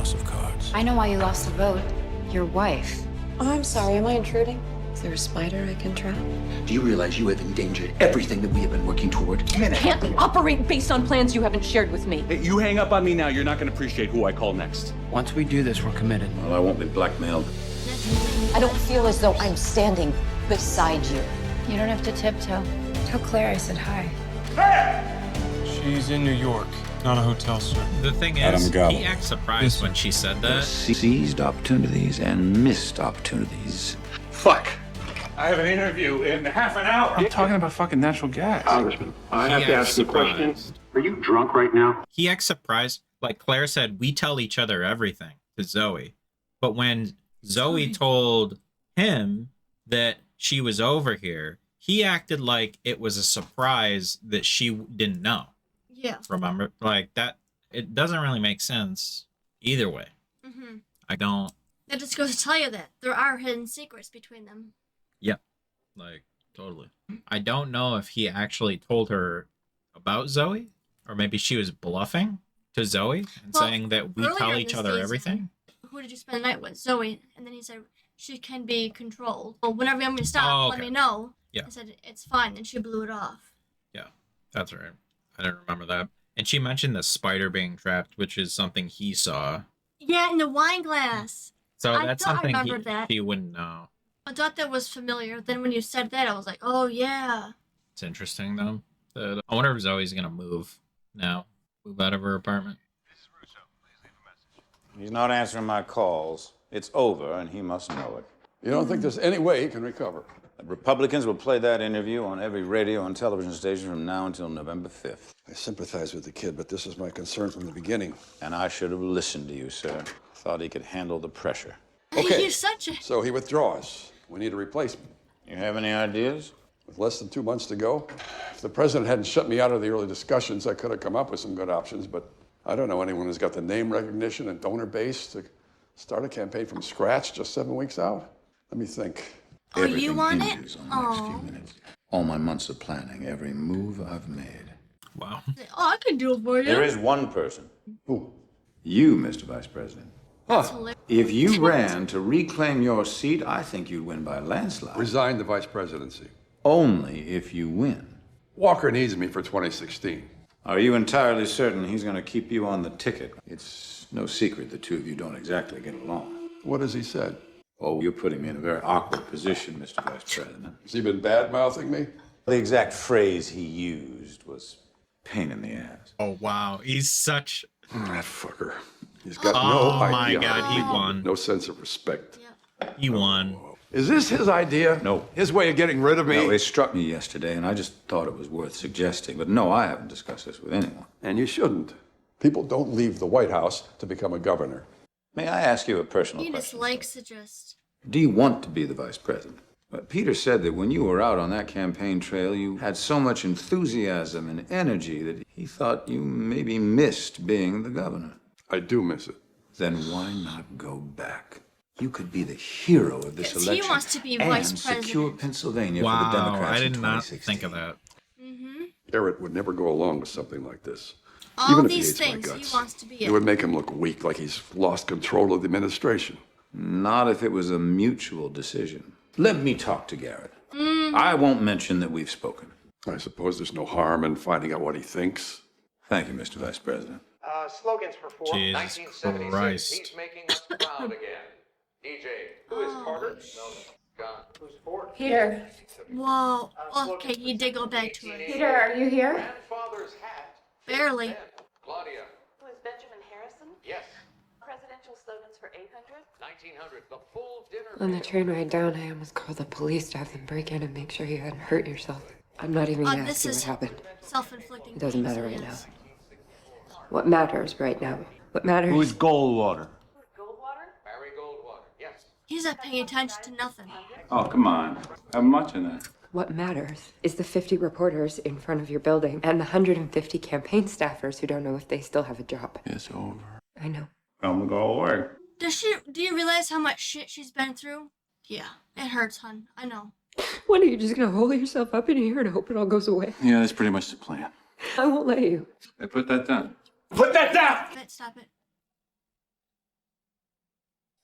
house of cards. I know why you lost the vote. Your wife. Oh, I'm sorry, am I intruding? Is there a spider I can trap? Do you realize you have endangered everything that we have been working toward? Can't operate based on plans you haven't shared with me. Hey, you hang up on me now, you're not gonna appreciate who I call next. Once we do this, we're committed. Well, I won't be blackmailed. I don't feel as though I'm standing beside you. You don't have to tiptoe. Tell Claire I said hi. She's in New York, not a hotel, sir. The thing Adam is, Gabble. he acts surprised when she said that. Seized opportunities and missed opportunities. Fuck! I have an interview in half an hour. I'm talking about fucking natural gas. Congressman, I have He to acts ask you a question. surprised. Are you drunk right now? He acts surprised. Like Claire said, we tell each other everything to Zoe. But when Zoe told him that she was over here, he acted like it was a surprise that she didn't know. Yeah. Remember? Like that, it doesn't really make sense either way. Mm-hmm. I don't. That just goes to tell you that there are hidden secrets between them. Yep. Like, totally. I don't know if he actually told her about Zoe, or maybe she was bluffing to Zoe and Well, saying that we earlier tell in each the other season, everything. Who did you spend the night with? Zoe. And then he said, she can be controlled. Well, whenever you want me to stop, Oh, let okay. me know. Yeah. I said, it's fine. And she blew it off. Yeah, that's right. I didn't remember that. And she mentioned the spider being trapped, which is something he saw. Yeah, in the wine glass. So I that's thought I something remembered that. he wouldn't know. I thought that was familiar. Then when you said that, I was like, oh, yeah. It's interesting, though. I wonder if Zoe's going to move now. Move out of her apartment. He's not answering my calls. It's over, and he must know it. You don't think there's any way he can recover? The Republicans will play that interview on every radio and television station from now until November 5th. I sympathize with the kid, but this is my concern from the beginning. And I should have listened to you, sir. Thought he could handle the pressure. Okay, He's such a... so he withdraws. We need a replacement. You have any ideas? With less than 2 months to go, if the president hadn't shut me out of the early discussions, I could have come up with some good options, but I don't know anyone who's got the name recognition and donor base to start a campaign from scratch just 7 weeks out. Let me think. Oh, you want it? hinges on the next few minutes. All my months of planning, every move I've made. Wow. Oh, I can do it for you. There is one person. Who? You, Mr. Vice President. That's hilarious. If you ran to reclaim your seat, I think you'd win by a landslide. Resign the vice presidency. Only if you win. Walker needs me for 2016. Are you entirely certain he's going to keep you on the ticket? It's no secret the two of you don't exactly get along. What has he said? Oh, you're putting me in a very awkward position, Mr. Vice President. Has he been bad-mouthing me? The exact phrase he used was pain in the ass. Oh, wow. He's such... That fucker. He's got Oh, no my idea. God, he won. No sense of respect. He won. Is this his idea? No. His way of getting rid of me? No, it struck me yesterday, and I just thought it was worth suggesting. But no, I haven't discussed this with anyone. And you shouldn't. People don't leave the White House to become a governor. May I ask you a personal He just question? likes to just... Do you want to be the vice president? But Peter said that when you were out on that campaign trail, you had so much enthusiasm and energy that he thought you maybe missed being the governor. I do miss it. Then why not go back? You could be the hero of this Yes, he election wants to be and vice president. secure Pennsylvania for the Wow. Democrats I in did not 2016. think of that. Mm-hmm. Garrett would never go along with something like this. All Even if he these hates my things, guts. he wants to be It it. would make him look weak, like he's lost control of the administration. Not if it was a mutual decision. Let me talk to Garrett. I won't mention that we've spoken. I suppose there's no harm in finding out what he thinks. Thank you, Mr. Vice President. Slogans for four. Jesus 1976, Christ. he's making us proud again. DJ, who is Carter? No, John. Who's Ford? Peter. Whoa. Okay, he did go back to it. Peter, are you here? Grandfather's hat. Barely. Claudia. Who is Benjamin Harrison? Yes. Presidential slogans for 800? 1900. The full dinner. On the train ride down, I almost called the police to have them break in and make sure you hadn't hurt yourself. I'm not even gonna This ask you is what happened. self-inflicting. It doesn't pain, matter so right now. yes. What matters right now? What matters? Who's Goldwater? Goldwater? Barry Goldwater. Yes. He's not paying attention to nothing. Oh, come on. How much in that? What matters is the 50 reporters in front of your building and the 150 campaign staffers who don't know if they still have a job. It's over. I know. Come to go away. Do you realize how much shit she's been through? Yeah, it hurts, hun. I know. What, are you just gonna hole yourself up in here and hope it all goes away? Yeah, that's pretty much the plan. I won't let you. I put that down. Put that down! Stop it.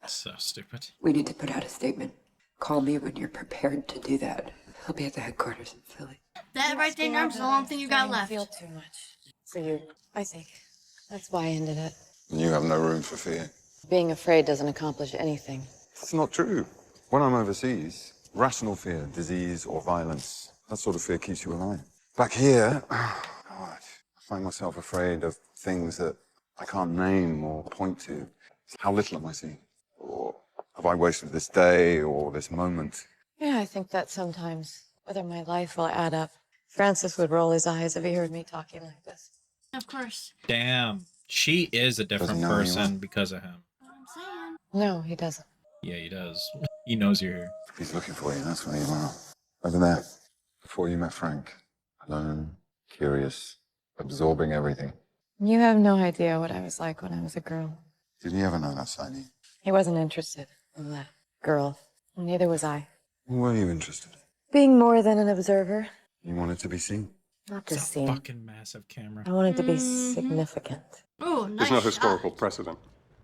So stupid. We need to put out a statement. Call me when you're prepared to do that. I'll be at the headquarters in Philly. That right there, Norm's the only thing you got left. I feel too much for you. I think that's why I ended it. You have no room for fear. Being afraid doesn't accomplish anything. It's not true. When I'm overseas, rational fear, disease or violence, that sort of fear keeps you alive. Back here, God, I find myself afraid of things that I can't name or point to. How little am I seeing? Or have I wasted this day or this moment? Yeah, I think that sometimes, whether my life will add up. Francis would roll his eyes if he heard me talking like this. Of course. Damn. She is a different Doesn't know who you person are. because of him. What I'm saying. No, he doesn't. Yeah, he does. He knows you're here. He's looking for you, that's where you are. Over there, before you met Frank. Alone, curious, absorbing everything. You have no idea what I was like when I was a girl. Did you ever know that side of you? He wasn't interested in that girl. Neither was I. Were you interested? Being more than an observer. You wanted to be seen? Not It's just a seen. fucking massive camera. I wanted to be significant. Oh, nice. There's no shot. historical precedent.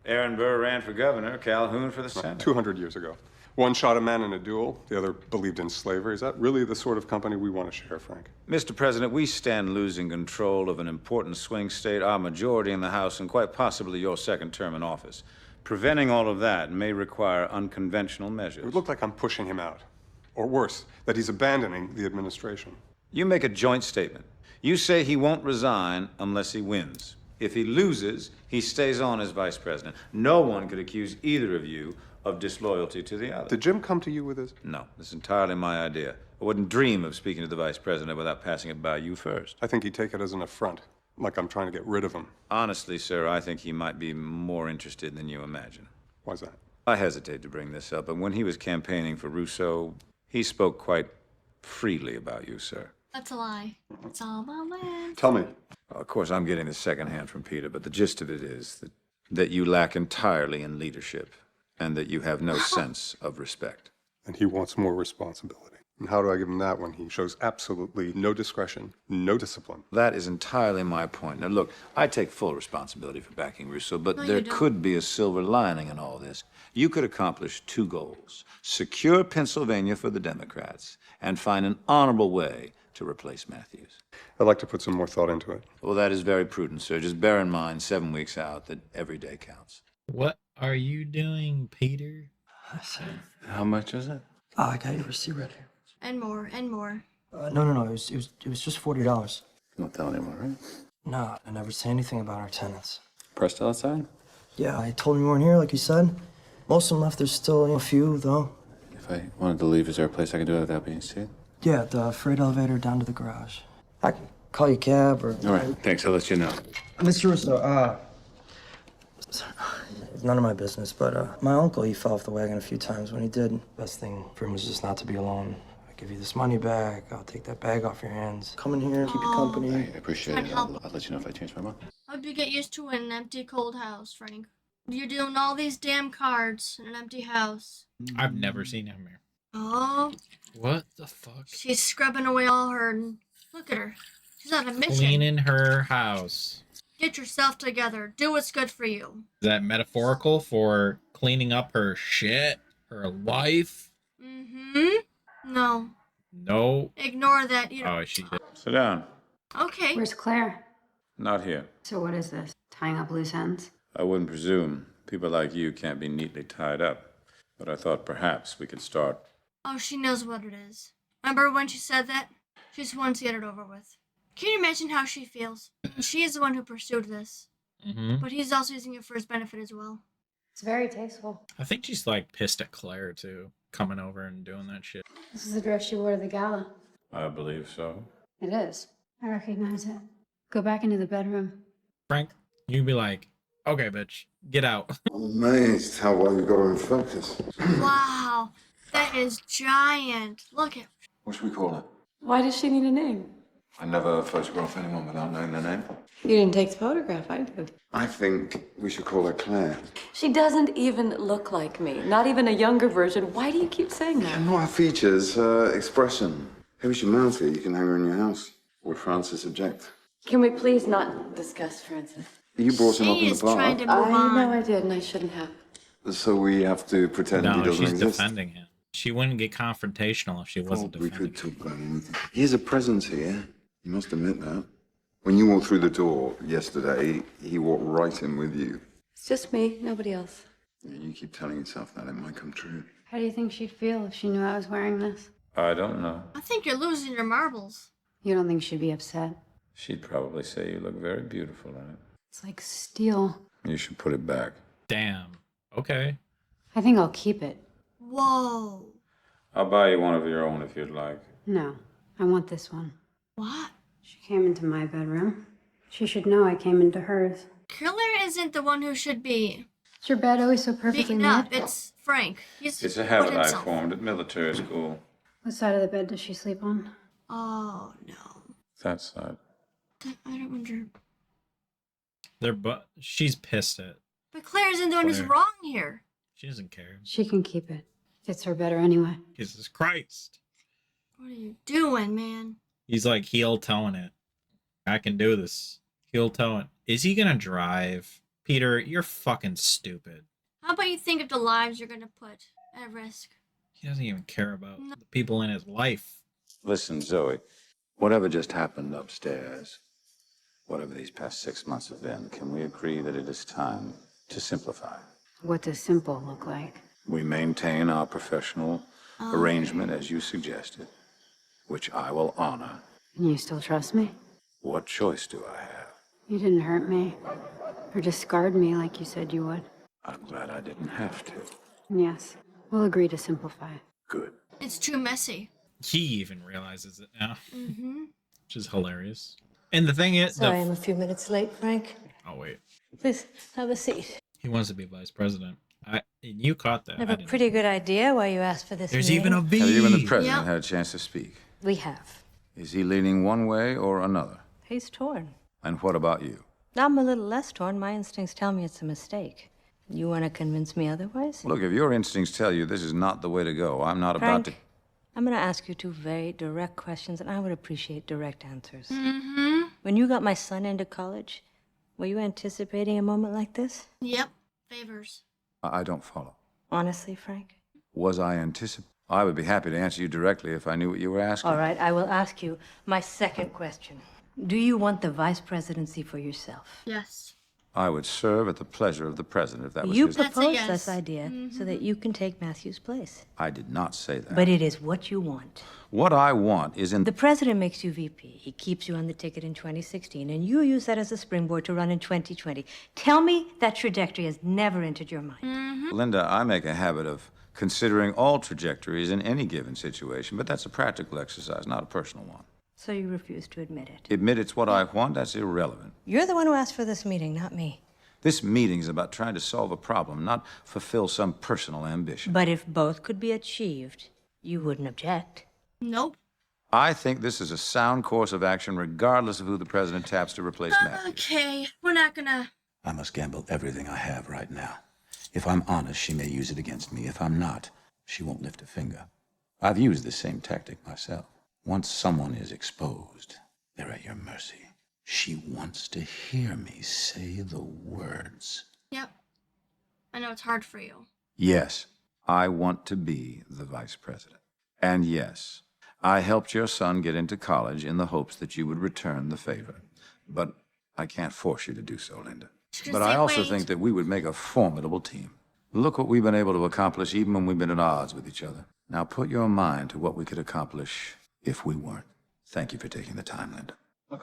Aaron Burr ran for governor, Calhoun for the Senate. 200 years ago. One shot a man in a duel, the other believed in slavery. Is that really the sort of company we want to share, Frank? Mr. President, we stand losing control of an important swing state, our majority in the House, and quite possibly your second term in office. Preventing all of that may require unconventional measures. It would look like I'm pushing him out. Or worse, that he's abandoning the administration. You make a joint statement. You say he won't resign unless he wins. If he loses, he stays on as vice president. No one could accuse either of you of disloyalty to the other. Did Jim come to you with this? No, this is entirely my idea. I wouldn't dream of speaking to the vice president without passing it by you first. I think he'd take it as an affront, like I'm trying to get rid of him. Honestly, sir, I think he might be more interested than you imagine. Why's that? I hesitate to bring this up, but when he was campaigning for Rousseau, he spoke quite freely about you, sir. That's a lie. It's all about land. Tell me. Of course, I'm getting this secondhand from Peter, but the gist of it is that you lack entirely in leadership and that you have no sense of respect. And he wants more responsibility. And how do I give him that when he shows absolutely no discretion, no discipline? That is entirely my point. Now, look, I take full responsibility for backing Rousseau, but No, there you don't. could be a silver lining in all this. You could accomplish two goals: secure Pennsylvania for the Democrats and find an honorable way to replace Matthews. I'd like to put some more thought into it. Well, that is very prudent, sir. Just bear in mind, 7 weeks out, that every day counts. What are you doing, Peter? How much is it? Oh, I got your receipt right here. And more, and more. No. It was just $40. Not that anymore, right? No, I never say anything about our tenants. Pressed outside? Yeah, I told him you weren't here, like you said. Most of them left. There's still a few, though. If I wanted to leave, is there a place I can do that without being seen? Yeah, the freight elevator down to the garage. I can call you a cab or... All right, thanks. I'll let you know. Mr. Russo, it's none of my business, but my uncle, he fell off the wagon a few times. When he did, best thing for him was just not to be alone. I'll give you this money back. I'll take that bag off your hands. Come in here, keep you company. I appreciate Trying it. to help. I'll let you know if I change my mind. I hope you get used to an empty, cold house, Frank. You're doing all these damn cards in an empty house. I've never seen him here. Oh, What the fuck? she's scrubbing away all her... Look at her. She's on a mission. Cleaning her house. Get yourself together. Do what's good for you. Is that metaphorical for cleaning up her shit? Her life? Mm-hmm. No. No. Ignore that, you know. Oh, she did. Sit down. Okay. Where's Claire? Not here. So what is this? Tying up loose ends? I wouldn't presume. People like you can't be neatly tied up. But I thought perhaps we could start. Oh, she knows what it is. Remember when she said that? She just wants to get it over with. Can you imagine how she feels? She is the one who pursued this. Mm-hmm. But he's also using it for his benefit as well. It's very tasteful. I think she's like pissed at Claire too, coming over and doing that shit. This is the dress she wore to the gala. I believe so. It is. I recognize it. Go back into the bedroom. Frank, you'd be like, okay, bitch, get out. I'm amazed how well you got her in focus. Wow. That is giant. Look at... What should we call her? Why does she need a name? I never photograph anyone without knowing their name. You didn't take the photograph, I did. I think we should call her Claire. She doesn't even look like me. Not even a younger version. Why do you keep saying that? Not her features, her expression. Maybe she mounts it. You can hang her in your house. Would Francis object? Can we please not discuss Francis? You brought him up She in is the bar. trying to move I on. know I did, and I shouldn't have. So we have to pretend he No, doesn't she's exist? defending him. She wouldn't get confrontational if she wasn't We defending could talk about anything. He has a presence here. You must admit that. When you walked through the door yesterday, he walked right in with you. It's just me, nobody else. You keep telling yourself that it might come true. How do you think she'd feel if she knew I was wearing this? I don't know. I think you're losing your marbles. You don't think she'd be upset? She'd probably say you look very beautiful in it. It's like steel. You should put it back. Damn. Okay. I think I'll keep it. Whoa. I'll buy you one of your own if you'd like. No, I want this one. What? She came into my bedroom. She should know I came into hers. Killer isn't the one who should be Is your bed always so perfectly beaten made? up. It's Frank. It's a habit I formed at military school. What side of the bed does she sleep on? Oh, no. That side. I don't wonder. She's pissed at. But Claire isn't the one who's Claire. wrong here. She doesn't care. She can keep it. Fits her better anyway. Jesus Christ. What are you doing, man? He's like heel toeing it. I can do this. Heel toeing. Is he gonna drive? Peter, you're fucking stupid. How about you think of the lives you're gonna put at risk? He doesn't even care about the people in his life. Listen, Zoe, whatever just happened upstairs, whatever these past 6 months have been, can we agree that it is time to simplify? What does simple look like? We maintain our professional arrangement as you suggested, which I will honor. And you still trust me? What choice do I have? You didn't hurt me. Or discard me like you said you would. I'm glad I didn't have to. Yes, we'll agree to simplify. Good. It's too messy. He even realizes it now, Mm-hmm. which is hilarious. And the thing is, Sorry, I'm a few minutes late, Frank. oh wait, Please have a seat. he wants to be vice president. And you caught that. I have I a didn't. pretty good idea why you asked for this There's meeting. even a V. Have you and the president Yep. had a chance to speak? We have. Is he leaning one way or another? He's torn. And what about you? I'm a little less torn. My instincts tell me it's a mistake. You want to convince me otherwise? Look, if your instincts tell you this is not the way to go, I'm not about to... Frank, I'm going to ask you two very direct questions, and I would appreciate direct answers. Mm-hmm. When you got my son into college, were you anticipating a moment like this? Yep. Favors. I don't follow. Honestly, Frank? Was I anticipating? I would be happy to answer you directly if I knew what you were asking. All right, I will ask you my second question. Do you want the vice presidency for yourself? Yes. I would serve at the pleasure of the president if that was You his... proposed yes. this idea so that you can take Matthew's place. I did not say that. But it is what you want. What I want is in... The president makes you VP. He keeps you on the ticket in 2016, and you use that as a springboard to run in 2020. Tell me that trajectory has never entered your mind. Linda, I make a habit of considering all trajectories in any given situation, but that's a practical exercise, not a personal one. So you refuse to admit it. Admit it's what I want, that's irrelevant. You're the one who asked for this meeting, not me. This meeting is about trying to solve a problem, not fulfill some personal ambition. But if both could be achieved, you wouldn't object. Nope. I think this is a sound course of action, regardless of who the president taps to replace Matthew. Okay. We're not gonna. I must gamble everything I have right now. If I'm honest, she may use it against me. If I'm not, she won't lift a finger. I've used the same tactic myself. Once someone is exposed, they're at your mercy. She wants to hear me say the words. Yep. I know it's hard for you. Yes, I want to be the vice president. And yes, I helped your son get into college in the hopes that you would return the favor. But I can't force you to do so, Linda. But I also think that we would make a formidable team. Look what we've been able to accomplish even when we've been at odds with each other. Now put your mind to what we could accomplish if we weren't. Thank you for taking the time, Linda.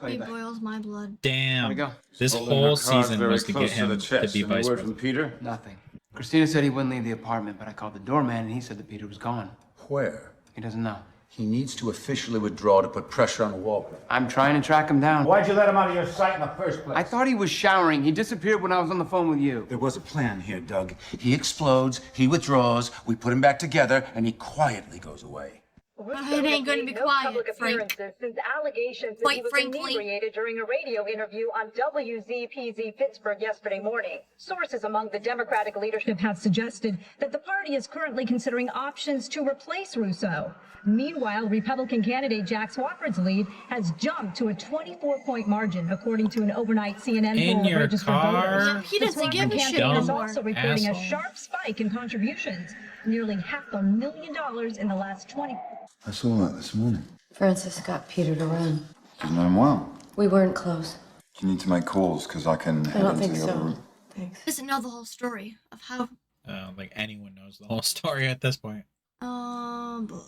He boils my blood. Damn. go. This whole season was to get him to be vice president. Peter? Nothing. Christina said he wouldn't leave the apartment, but I called the doorman and he said that Peter was gone. Where? He doesn't know. He needs to officially withdraw to put pressure on the wall. I'm trying to track him down. Why'd you let him out of your sight in the first place? I thought he was showering. He disappeared when I was on the phone with you. There was a plan here, Doug. He explodes, he withdraws, we put him back together, and he quietly goes away. It ain't going to be quiet, Frank. Since allegations that Quite he was frankly. inebriated during a radio interview on WZPZ Pittsburgh yesterday morning. Sources among the Democratic leadership have suggested that the party is currently considering options to replace Russo. Meanwhile, Republican candidate Jack Swofford's lead has jumped to a 24-point margin, according to an overnight CNN In poll of your registered car? voters. He doesn't The give a Swofford shit campaign is anymore. also reporting a Asshole. sharp spike in contributions, nearly $500,000 in the last 20. I saw that this morning. Francis got Peter to run. You know him well. We weren't close. You need to make calls, because I can I head don't into think the so. other room. Thanks. Doesn't know the whole story of how. I don't think anyone knows the whole story at this point. Oh boy.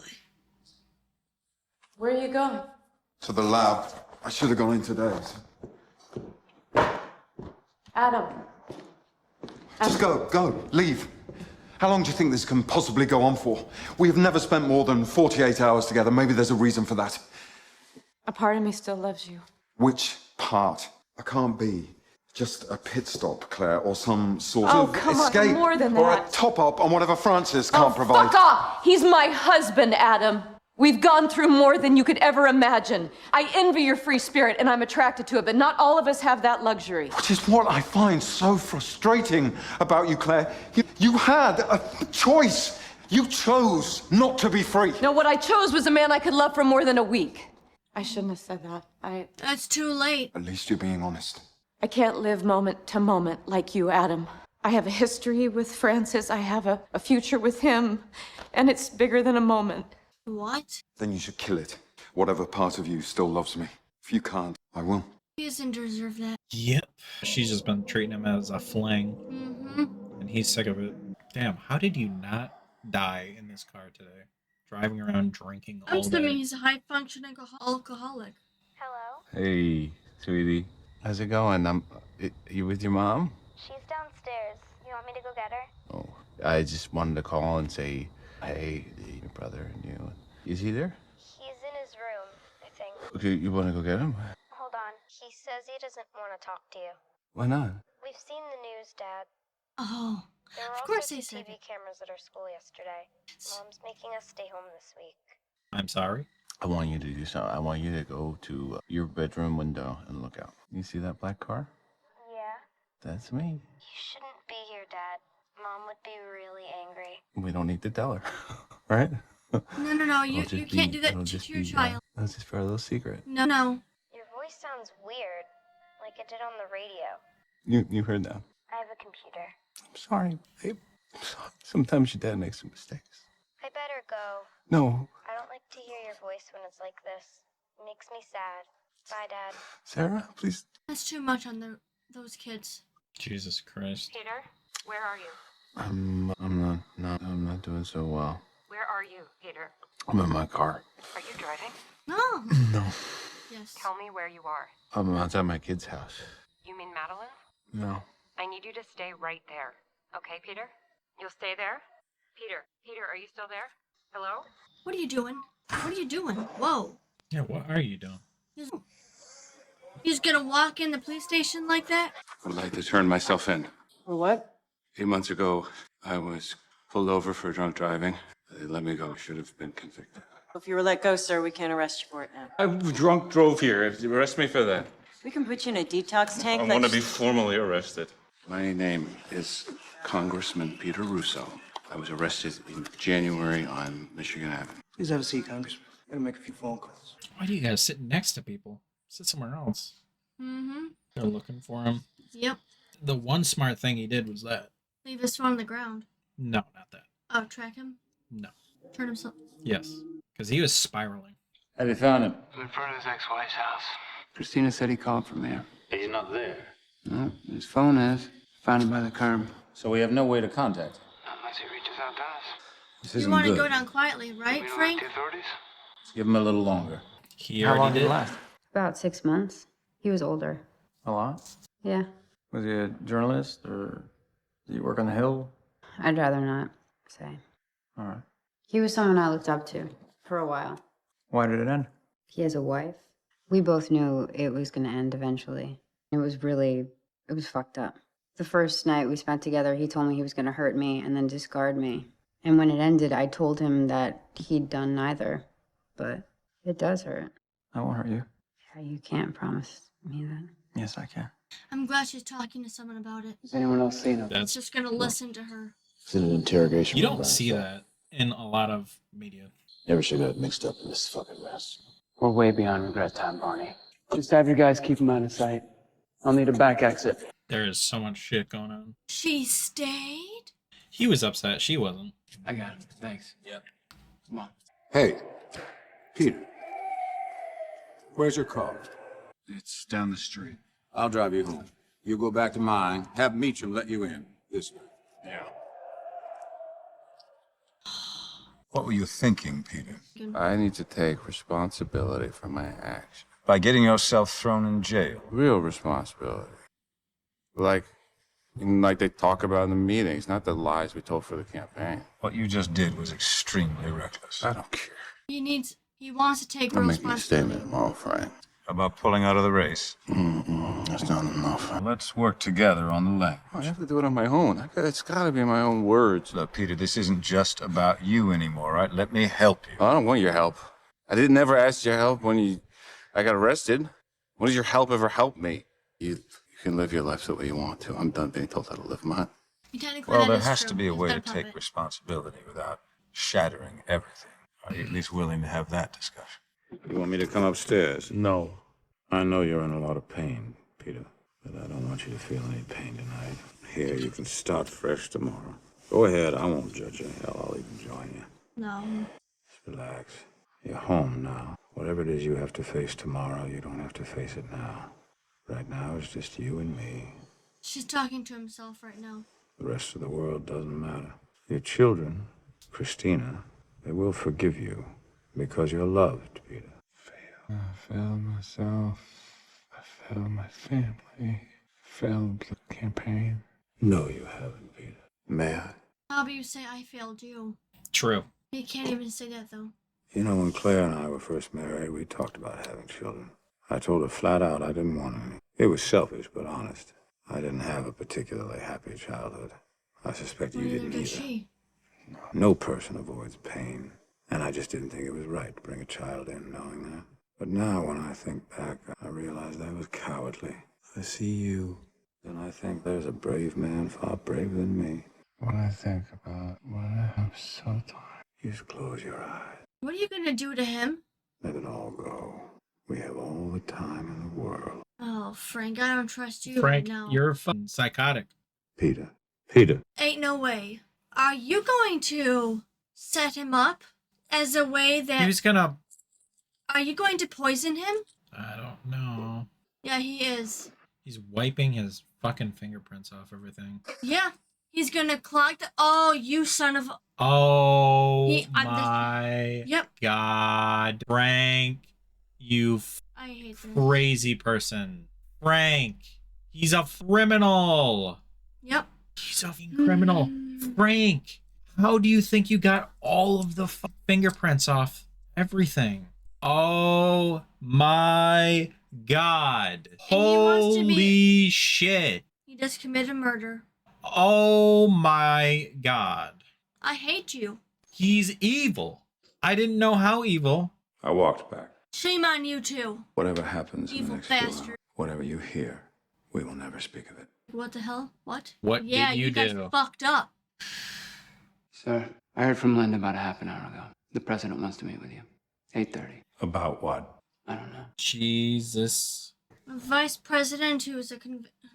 Where are you going? To the lab. I should have gone in today. Adam. Just go, leave. How long do you think this can possibly go on for? We have never spent more than 48 hours together. Maybe there's a reason for that. A part of me still loves you. Which part? I can't be just a pit stop, Claire, or some sort Oh, of come on, escape. more than or that. a top-up on whatever Francis can't provide. Fuck off! He's my husband, Adam. We've gone through more than you could ever imagine. I envy your free spirit and I'm attracted to it, but not all of us have that luxury. Which is what I find so frustrating about you, Claire. You had a choice. You chose not to be free. No, what I chose was a man I could love for more than a week. I shouldn't have said that. That's too late. At least you're being honest. I can't live moment to moment like you, Adam. I have a history with Francis. I have a future with him, and it's bigger than a moment. What? Then you should kill it. Whatever part of you still loves me. If you can't, I will. He doesn't deserve that. Yep. She's just been treating him as a fling. Mm-hmm. And he's sick of it. Damn, how did you not die in this ar today? Driving around drinking all I'm assuming day. he's a high-functioning alcoholic. Hey, sweetie. How's it going? You with your mom? She's downstairs. You want me to go get her? Oh, I just wanted to call and say, hey, your brother and you. Is he there? He's in his room, I think. Okay, you want to go get him? Hold on. He says he doesn't want to talk to you. Why not? We've seen the news, Dad. Oh, There were of all course sorts they of said TV it. cameras at our school yesterday. Mom's making us stay home this week. I'm sorry? I want you to do something. I want you to go to your bedroom window and look out. You see that black car? Yeah? That's me. You shouldn't be here, Dad. Mom would be really angry. We don't need to tell her, right? No, you can't do that it'll to just your be, child. That's just for a little secret. No. Your voice sounds weird, like it did on the radio. You heard that. I have a computer. I'm sorry, babe. Sometimes your dad makes some mistakes. I better go. No, I don't like to hear your voice when it's like this. It makes me sad. Bye, Dad. Sarah, please. That's too much on those kids. Jesus Christ. Peter, where are you? I'm not doing so well. Where are you, Peter? I'm in my car. Are you driving? No. No. Yes. Tell me where you are. I'm outside my kid's house. You mean Madeline? No. I need you to stay right there. Okay, Peter? You'll stay there? Peter, are you still there? Hello? What are you doing? Whoa. Yeah, what are you doing? He's gonna walk in the police station like that? I'd like to turn myself in. For what? 8 months ago, I was pulled over for drunk driving. They let me go. Should have been convicted. If you were let go, sir, we can't arrest you for it now. I drunk drove here. Arrest me for that. We can put you in a detox tank. I like- want to be formally arrested. My name is Congressman Peter Russo. I was arrested in January on Michigan Avenue. Please have a seat, Congressman. I'm gonna make a few phone calls. Why do you guys sit next to people? Sit somewhere else. Mm-hmm. They're looking for him. Yep. The one smart thing he did was that. Leave his phone on the ground. No, not that. Oh, track him? No. Turn himself. Yes. Because he was spiraling. Have you found him? In front of his ex-wife's house. Christina said he called from there. He's not there. No, his phone is. Found it by the curb. So we have no way to contact him. Not unless he reaches out to us. This You isn't want to good. go down quietly, right, Frank? The authorities? Give him a little longer. He How long already did it did. last? About 6 months. He was older. A lot? Yeah. Was he a journalist or did he work on the Hill? I'd rather not say. All right. He was someone I looked up to for a while. Why did it end? He has a wife. We both knew it was going to end eventually. It was fucked up. The first night we spent together, he told me he was going to hurt me and then discard me. And when it ended, I told him that he'd done neither. but it does hurt. I won't hurt you. Yeah, you can't promise me that. Yes, I can. I'm glad she's talking to someone about it. Has anyone else seen him? It's just gonna listen to her. It's in an interrogation You room don't by see himself. that in a lot of media. Never should have got mixed up in this fucking mess. We're way beyond regret time, Barney. Just have your guys keep him out of sight. I'll need a back exit. There is so much shit going on. She stayed? He was upset. She wasn't. I got it. Thanks. Yep. Come on. Hey, Peter. Where's your car? It's down the street. I'll drive you home. You go back to mine. Have Meacham let you in. This way. Yeah. What were you thinking, Peter? I need to take responsibility for my actions. By getting yourself thrown in jail. Real responsibility. Like they talk about in the meetings, not the lies we told for the campaign. What you just did was extremely reckless. I don't care. He wants to take I'll real make you a responsibility. statement tomorrow, Frank. About pulling out of the race. That's not enough. Let's work together on the language. I have to do it on my own. It's gotta be my own words. Look, Peter, this isn't just about you anymore, right? Let me help you. I don't want your help. I didn't ever ask your help when I got arrested. When does your help ever help me? You can live your life the way you want to. I'm done being told how to live mine. Well, there has to be a way to take responsibility without shattering everything. Are you at least willing to have that discussion? You want me to come upstairs? No. I know you're in a lot of pain, Peter, but I don't want you to feel any pain tonight. Here, you can start fresh tomorrow. Go ahead, I won't judge you. Hell, I'll even join you. No. Just relax. You're home now. Whatever it is you have to face tomorrow, you don't have to face it now. Right now, it's just you and me. She's talking to himself right now. The rest of the world doesn't matter. Your children, Christina, they will forgive you because you're loved, Peter. I failed myself. I failed my family. Failed the campaign. No, you haven't, Peter. May I? How about you say I failed you? True. You can't even say that though. You know, when Claire and I were first married, we talked about having children. I told her flat out I didn't want any. It was selfish, but honest. I didn't have a particularly happy childhood. I suspect you didn't Neither either. did she. No person avoids pain. And I just didn't think it was right to bring a child in knowing that. But now when I think back, I realize that was cowardly. I see you, and I think there's a brave man far braver than me. When I think about what I'm so tired. You just close your eyes. What are you gonna do to him? Let it all go. We have all the time in the world. Oh, Frank, I don't trust you Frank, right now. you're fucking psychotic. Peter. Peter. Ain't no way. Are you going to set him up as a way that... He was gonna... Are you going to poison him? I don't know. Yeah, he is. He's wiping his fucking fingerprints off everything. Yeah, he's gonna clog the... Oh, you son of... Oh I'm my Yep. God. Frank, you I hate this. crazy person. Frank, he's a criminal. Yep. He's a fucking criminal. Frank, how do you think you got all of the fingerprints off everything? Oh my God. Holy shit. He just committed murder. Oh my God. I hate you. He's evil. I didn't know how evil. I walked back. Shame on you too. Whatever happens in Evil the next few bastard. hours, whatever you hear, we will never speak of it. What the hell? What? What Yeah, did you guys do? fucked up. Sir, I heard from Linda about a half an hour ago. The president wants to meet with you. 8:30. About what? I don't know. Jesus. A vice president who's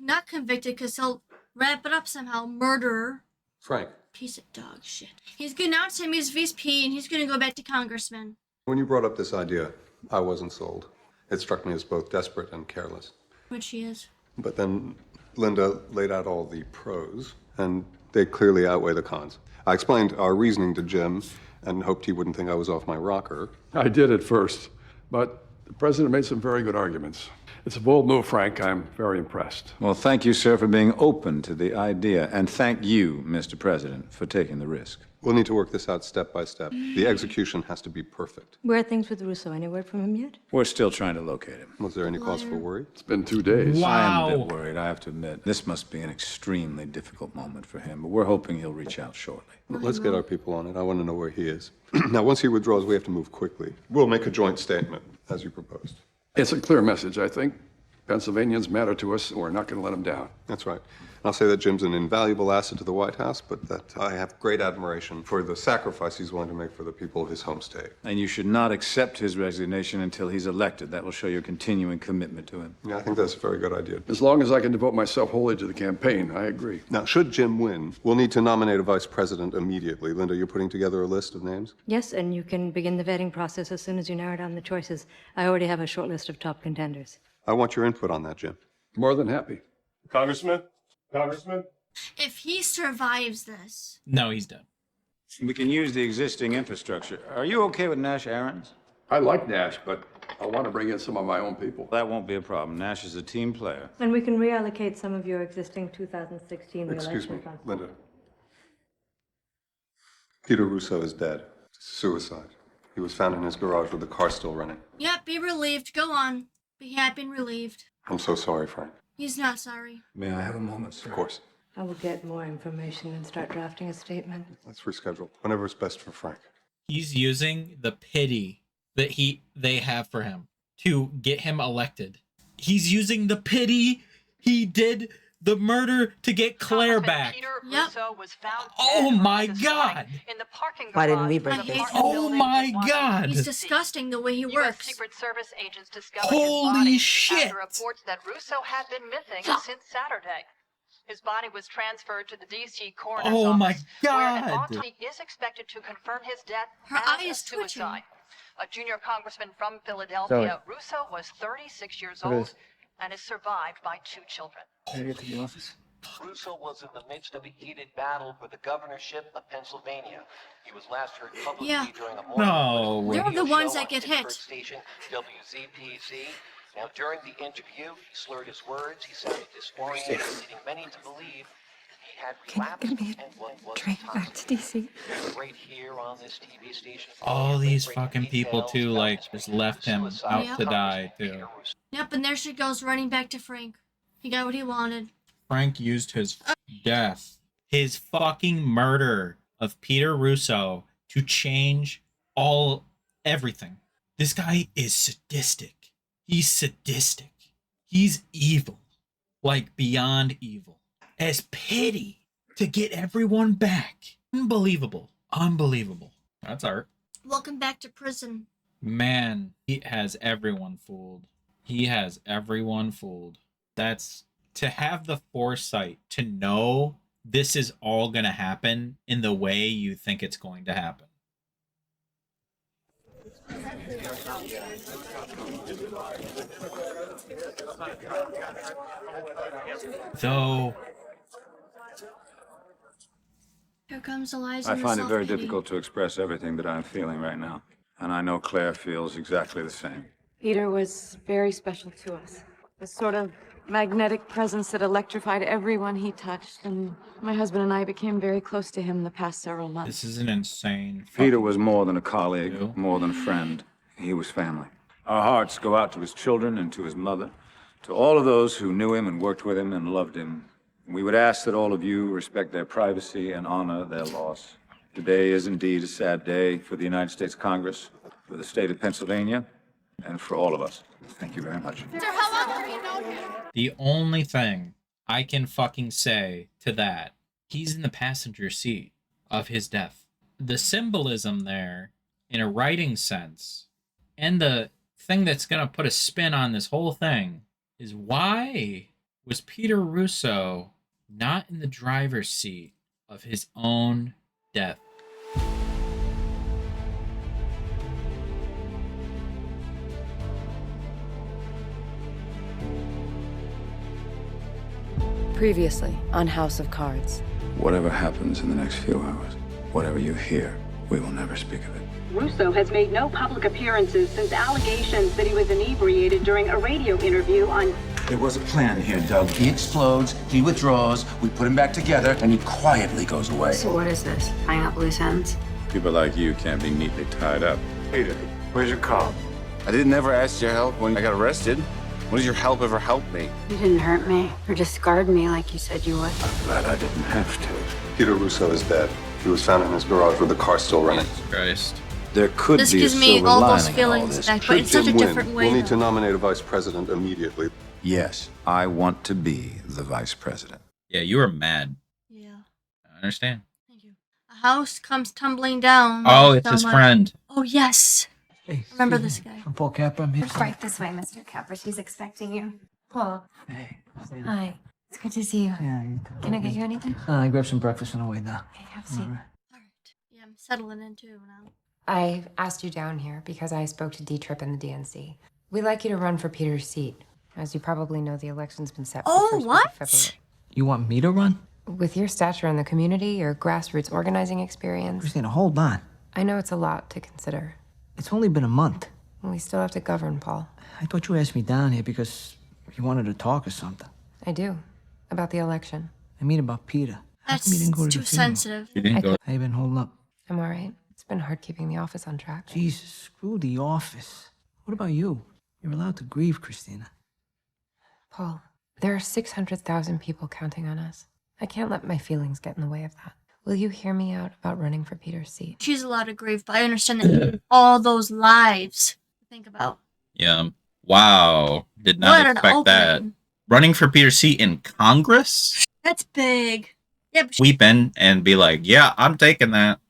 not convicted because he'll wrap it up somehow. Murderer. Frank, Piece of dog shit. He's gonna announce him as VP and he's gonna go back to congressman. when you brought up this idea, I wasn't sold. It struck me as both desperate and careless. Which he is. But then Linda laid out all the pros, and they clearly outweigh the cons. I explained our reasoning to Jim and hoped he wouldn't think I was off my rocker. I did at first, but the president made some very good arguments. It's a bold move, Frank. I'm very impressed. Well, thank you, sir, for being open to the idea. And thank you, Mr. President, for taking the risk. We'll need to work this out step by step. The execution has to be perfect. Where are things with Russo? Any word from him yet? We're still trying to locate him. Was there any cause for worry? It's been 2 days. I am a bit worried, I have to admit. This must be an extremely difficult moment for him, but we're hoping he'll reach out shortly. Well, let's get our people on it. I want to know where he is. Now, once he withdraws, we have to move quickly. We'll make a joint statement, as you proposed. It's a clear message, I think. Pennsylvanians matter to us, and we're not going to let them down. That's right. I'll say that Jim's an invaluable asset to the White House, but that I have great admiration for the sacrifice he's willing to make for the people of his home state. And you should not accept his resignation until he's elected. That will show your continuing commitment to him. Yeah, I think that's a very good idea. As long as I can devote myself wholly to the campaign, I agree. Now, should Jim win, we'll need to nominate a vice president immediately. Linda, you're putting together a list of names? Yes, and you can begin the vetting process as soon as you narrow down the choices. I already have a short list of top contenders. I want your input on that, Jim. More than happy. Congressman? If he survives this, No, he's dead. We can use the existing infrastructure. Are you okay with Nash Aarons? I like Nash, but I want to bring in some of my own people. That won't be a problem. Nash is a team player. And we can reallocate some of your existing 2016 Excuse me, reelection funds. Linda. Peter Russo is dead. Suicide. He was found in his garage with the car still running. yep, be relieved. Go on. Be happy and relieved. I'm so sorry, Frank. He's not sorry. May I have a moment, sir? Of course. I will get more information and start drafting a statement. Let's reschedule. Whenever it's best for Frank. He's using the pity that they have for him to get him elected. He's using the pity he did the murder to get Claire back. Yep. Oh my God! In the parking Why didn't garage we of bring the this? apartment Oh building my in Washington. God! He's disgusting the way he U.S. works. Secret Service agents discovered Holy his body shit. after reports that Russo had been missing since Saturday. His body was transferred to the D.C. coroner's Oh office, my where an God. autopsy is expected to confirm his death Her as eye a is twitching. suicide. A junior congressman from Philadelphia, Russo was 36 years old and is survived by 2 children. Can I get to the office? Russo was in the midst of a heated battle for the governorship of Pennsylvania. He was last heard publicly Yeah. during a morning No. They're radio the ones show that on get Pittsburgh hit. Station WZPZ. Now, during the interview, he slurred his words. He sounded disoriented, leading many to believe he had relapsed and what was intoxicated. DC. Right here on this TV station. All these Breaking fucking people details too, about like, his just left him suicide. out Yeah. to die too. Yep, and there she goes running back to Frank. He got what he wanted. Frank used his death, his fucking murder of Peter Russo to change everything. This guy is sadistic. He's sadistic. He's evil. Like beyond evil. As pity to get everyone back. Unbelievable. Unbelievable. That's art. Welcome back to prison. Man, he has everyone fooled. He has everyone fooled. That's to have the foresight to know this is all going to happen in the way you think it's going to happen. Though Here comes Eliza. I and the find it very self-pity. difficult to express everything that I'm feeling right now. And I know Claire feels exactly the same. Peter was very special to us. A sort of magnetic presence that electrified everyone he touched, and my husband and I became very close to him the past several months. this is an insane. Peter was more than a colleague, more than a friend. He was family. Our hearts go out to his children and to his mother, to all of those who knew him and worked with him and loved him. We would ask that all of you respect their privacy and honor their loss. Today is indeed a sad day for the United States Congress, for the state of Pennsylvania, and for all of us. Thank you very much. Sir, how long have you known him? The only thing I can fucking say to that, he's in the passenger seat of his death. The symbolism there, in a writing sense, and the thing that's going to put a spin on this whole thing, is why was Peter Russo not in the driver's seat of his own death? Previously on House of Cards. Whatever happens in the next few hours, whatever you hear, we will never speak of it. Russo has made no public appearances since allegations that he was inebriated during a radio interview on There was a plan here, Doug. He explodes, he withdraws, we put him back together, and he quietly goes away. So what is this? Tying up loose ends? People like you can't be neatly tied up. Peter, where's your car? I didn't ever ask your help when I got arrested. When does your help ever help me? You didn't hurt me or discard me like you said you would. I'm glad I didn't have to. Peter Russo is dead. He was found in his garage with the car still running. Christ. There could This be a gives me silver all lining those in all feelings this. back, but in such a Jim different win, way. we'll need to though. nominate a vice president immediately. Yes, I want to be the vice president. Yeah, you were mad. Yeah. I understand. A house comes tumbling down. Oh, it's his Someone- friend. Oh, yes. Hey, Remember this guy. I'm Paul Capra. I'm here. Right this way, Mr. Capra. She's expecting you. Paul. Hey. Hi. It's good to see you. Yeah, you Can I get you anything? I grabbed some breakfast on the way down. Okay, have a seat. Yeah, I'm settling in too now. I asked you down here because I spoke to D-Trip and the DNC. We'd like you to run for Peter's seat. As you probably know, the election's been set for the first week of February. You want me to run? With your stature in the community, your grassroots organizing experience, Christina, hold on. I know it's a lot to consider. It's only been a month. We still have to govern, Paul. I thought you asked me down here because you wanted to talk or something. I do. About the election. I mean about Peter. How That's come you didn't go to too the funeral? sensitive. You didn't go. How you been holding up? I'm all right. It's been hard keeping the office on track. Jesus, screw the office. What about you? You're allowed to grieve, Christina. Paul, there are 600,000 people counting on us. I can't let my feelings get in the way of that. Will you hear me out about running for Peter's seat? She's allowed to grieve, but I understand that all those lives to think about. Yeah. Wow. Did What not an expect that. opening. Running for Peter's seat in Congress? That's big. Yeah, but Sweep in and be like, yeah, I'm taking that.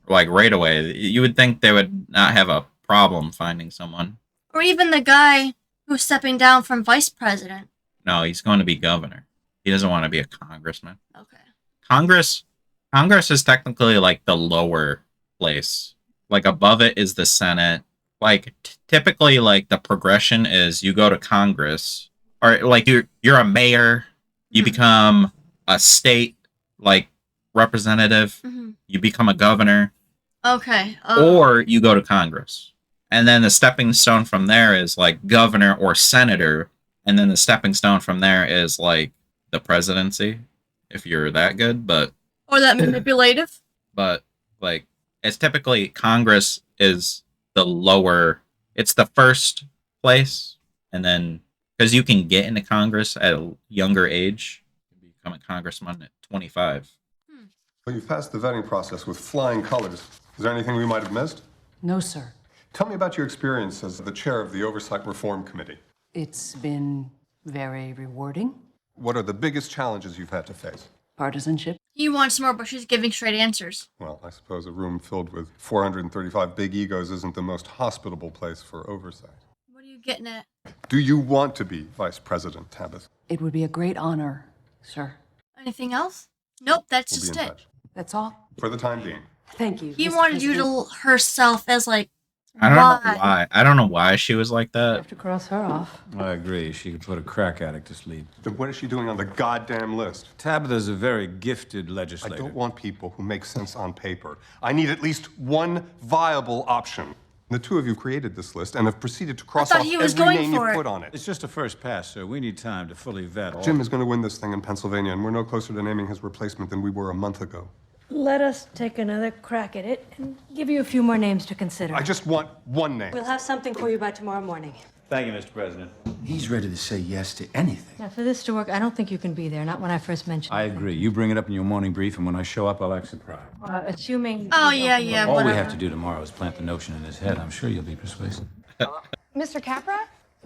Like right away. You would think they would not have a problem finding someone. or even the guy who's stepping down from vice president. No, he's going to be governor. He doesn't want to be a congressman. Okay. Congress is technically like the lower place. Like above it is the Senate. Like typically, like the progression is you go to Congress, or like you're a mayor, you become a state like representative, you become a governor, Okay. or you go to Congress. And then the stepping stone from there is like governor or senator, and then the stepping stone from there is like the presidency, if you're that good. But Or that manipulative. but like it's typically Congress is the lower, it's the first place, and then because you can get into Congress at a younger age, you become a congressman at 25. Well, you've passed the vetting process with flying colors. Is there anything we might have missed? No, sir. Tell me about your experience as the chair of the Oversight Reform Committee. It's been very rewarding. What are the biggest challenges you've had to face? Partisanship. He wants more, but she's giving straight answers. Well, I suppose a room filled with 435 big egos isn't the most hospitable place for oversight. What are you getting at? Do you want to be Vice President, Tabitha? It would be a great honor, sir. Anything else? Nope, that's We'll be just in it. touch. That's all. For the time being. Thank you. He Mr. wanted you President. to herself as like, I don't know why. I don't know why she was like that. To cross her off. I agree. She could put a crack addict to sleep. Then what is she doing on the goddamn list? Tabitha's a very gifted I legislator. don't want people who make sense on paper. I need at least one viable option. The two of you created this list and have proceeded to cross thought off he was every going name you for it. put on it. It's just a first pass, sir. We need time to fully vet all. Jim is going to win this thing in Pennsylvania, and we're no closer to naming his replacement than we were a month ago. Let us take another crack at it and give you a few more names to consider. I just want one name. We'll have something for you by tomorrow morning. Thank you, Mr. President. He's ready to say yes to anything. Now, for this to work, I don't think you can be there, not when I first mentioned I agree. You bring it up in your morning brief, and when I show up, I'll act surprised. it. Assuming... oh, yeah, yeah, All whatever. we have to do tomorrow is plant the notion in his head. I'm sure you'll be persuasive. Mr. Capra?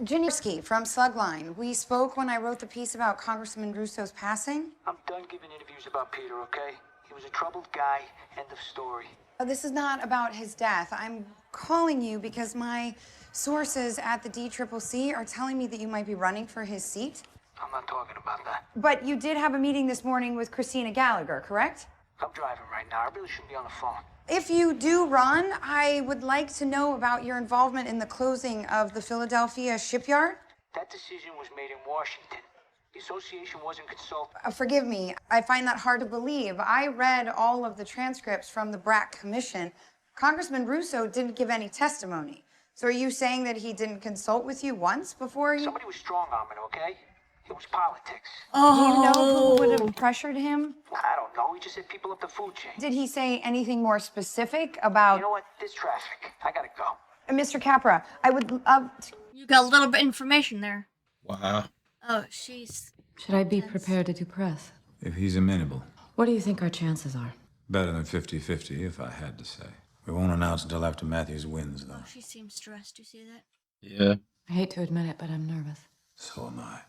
Janewski from Slugline. We spoke when I wrote the piece about Congressman Russo's passing. I'm done giving interviews about Peter, okay? He was a troubled guy. End of story. This is not about his death. I'm calling you because my sources at the DCCC are telling me that you might be running for his seat. I'm not talking about that. But you did have a meeting this morning with Christina Gallagher, correct? I'm driving right now. I really shouldn't be on the phone. If you do run, I would like to know about your involvement in the closing of the Philadelphia shipyard. That decision was made in Washington. The association wasn't consulted. Forgive me, I find that hard to believe. I read all of the transcripts from the BRAC Commission. Congressman Russo didn't give any testimony. So are you saying that he didn't consult with you once before you... Somebody was strong-arming, okay? It was politics. Do you know who would have pressured him? I don't know. He just said people up the food chain. Did he say anything more specific about... You know what? There's traffic. I gotta go. Mr. Capra, I would love to... You got a little bit of information there. Wow. Oh, she's... Should I be prepared to do press? If he's amenable. What do you think our chances are? Better than 50-50, if I had to say. We won't announce until after Matthews wins, though. Oh, she seems stressed. You see that? Yeah. I hate to admit it, but I'm nervous. So am I.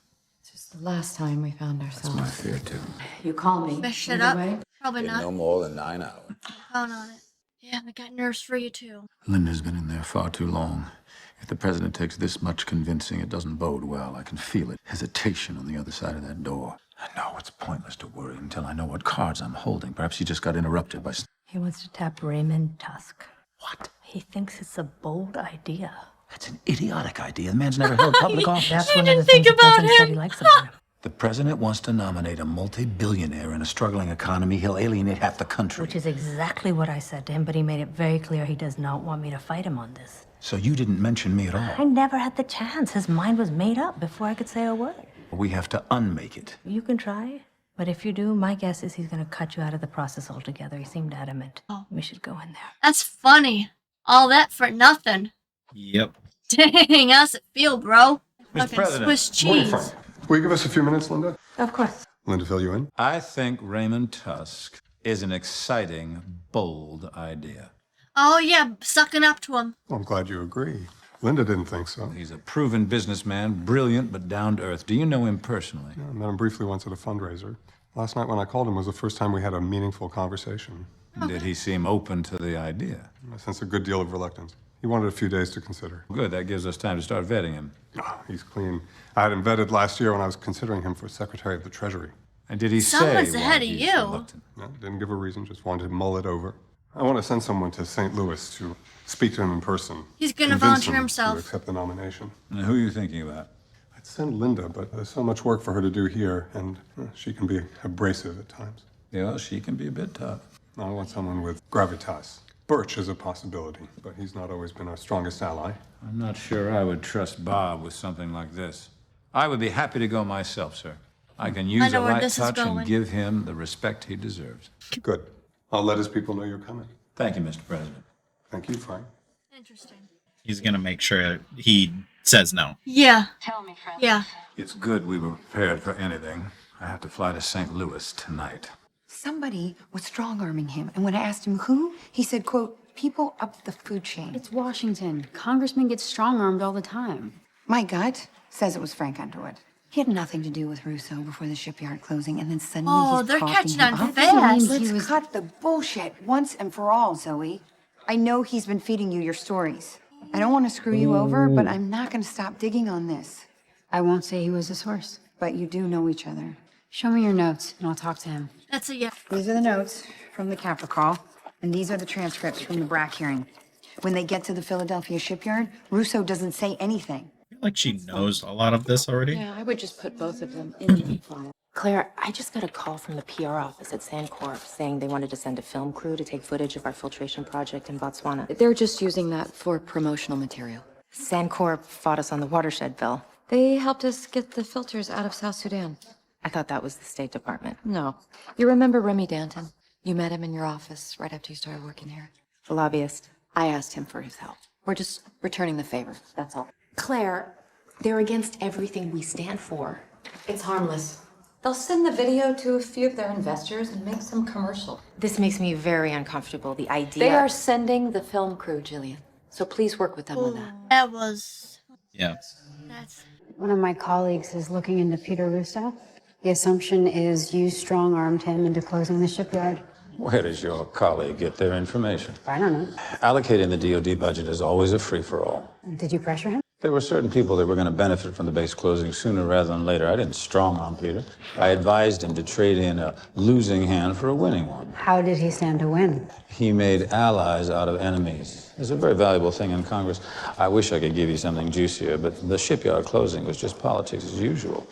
It's just the last time we found That's ourselves. my fear, too. You call me. Best shut Either up. way. Probably In not. no more than 9 hours. Count on it. Yeah, I got nerves for you too. Linda's been in there far too long. If the president takes this much convincing, it doesn't bode well. I can feel it. Hesitation on the other side of that door. I know it's pointless to worry until I know what cards I'm holding. Perhaps he just got interrupted by... He wants to tap Raymond Tusk. What? He thinks it's a bold idea. That's an idiotic idea. The man's never held public office. That's one of the things the president said he likes about him. The president wants to nominate a multi-billionaire in a struggling economy. He'll alienate half the country. Which is exactly what I said to him, but he made it very clear he does not want me to fight him on this. So you didn't mention me at all. I never had the chance. His mind was made up before I could say a word. We have to unmake it. You can try, but if you do, my guess is he's going to cut you out of the process altogether. He seemed adamant. Oh, we should go in there. That's funny. All that for nothing. Yep. Dang, how's it feel, bro? Fucking President, Swiss cheese. Will you give us a few minutes, Linda? Of course. Linda, fill you in? I think Raymond Tusk is an exciting, bold idea. Oh, yeah, sucking up to him. Well, I'm glad you agree. Linda didn't think so. He's a proven businessman, brilliant but down to earth. Do you know him personally? I met him briefly once at a fundraiser. Last night when I called him was the first time we had a meaningful conversation. Did he seem open to the idea? I sense a good deal of reluctance. He wanted a few days to consider. Good, that gives us time to start vetting him. Oh, he's clean. I had him vetted last year when I was considering him for Secretary of the Treasury. And did he Someone's say ahead why of he's you. reluctant? No, didn't give a reason, just wanted to mull it over. I want to send someone to St. Louis to speak to him in person. He's gonna Convince volunteer him himself. to accept the nomination. And who are you thinking about? I'd send Linda, but there's so much work for her to do here, and she can be abrasive at times. Yeah, she can be a bit tough. I want someone with gravitas. Birch is a possibility, but he's not always been our strongest ally. I'm not sure I would trust Bob with something like this. I would be happy to go myself, sir. I can use a know where light this is touch and going. give him the respect he deserves. Good. I'll let his people know you're coming. Thank you, Mr. President. Thank you, Frank. Interesting. He's gonna make sure he says no. Yeah. Tell me, friend. Yeah. It's good we were prepared for anything. I have to fly to St. Louis tonight. Somebody was strong-arming him, and when I asked him who, he said, quote, people up the food chain. It's Washington. Congressmen get strong-armed all the time. My gut says it was Frank Underwood. He had nothing to do with Russo before the shipyard closing, and then suddenly Oh, he's they're propping catching him on up. fast. Let's cut the bullshit once and for all, Zoe. I know he's been feeding you your stories. I don't want to screw you over, but I'm not going to stop digging on this. I won't say he was the source. But you do know each other. Show me your notes, and I'll talk to him. That's a yeah. These are the notes from the Capra call, and these are the transcripts from the Brack hearing. When they get to the Philadelphia shipyard, Russo doesn't say anything. I feel like she knows a lot of this already. Yeah, I would just put both of them in the file. Claire, I just got a call from the PR office at Sandcorp saying they wanted to send a film crew to take footage of our filtration project in Botswana. They're just using that for promotional material. Sandcorp fought us on the watershed bill. They helped us get the filters out of South Sudan. I thought that was the State Department. No. You remember Remy Danton? You met him in your office right after you started working here. The lobbyist. I asked him for his help. We're just returning the favor, that's all. Claire, they're against everything we stand for. It's harmless. They'll send the video to a few of their investors and make some commercial. This makes me very uncomfortable, the idea. They are sending the film crew, Jillian. So please work with them on that. That was. Yeah. That's. One of my colleagues is looking into Peter Russo. The assumption is you strong-armed him into closing the shipyard. Where does your colleague get their information? I don't know. Allocating the DoD budget is always a free-for-all. Did you pressure him? There were certain people that were going to benefit from the base closing sooner rather than later. I didn't strong-arm Peter. I advised him to trade in a losing hand for a winning one. How did he stand to win? He made allies out of enemies. It's a very valuable thing in Congress. I wish I could give you something juicier, but the shipyard closing was just politics as usual.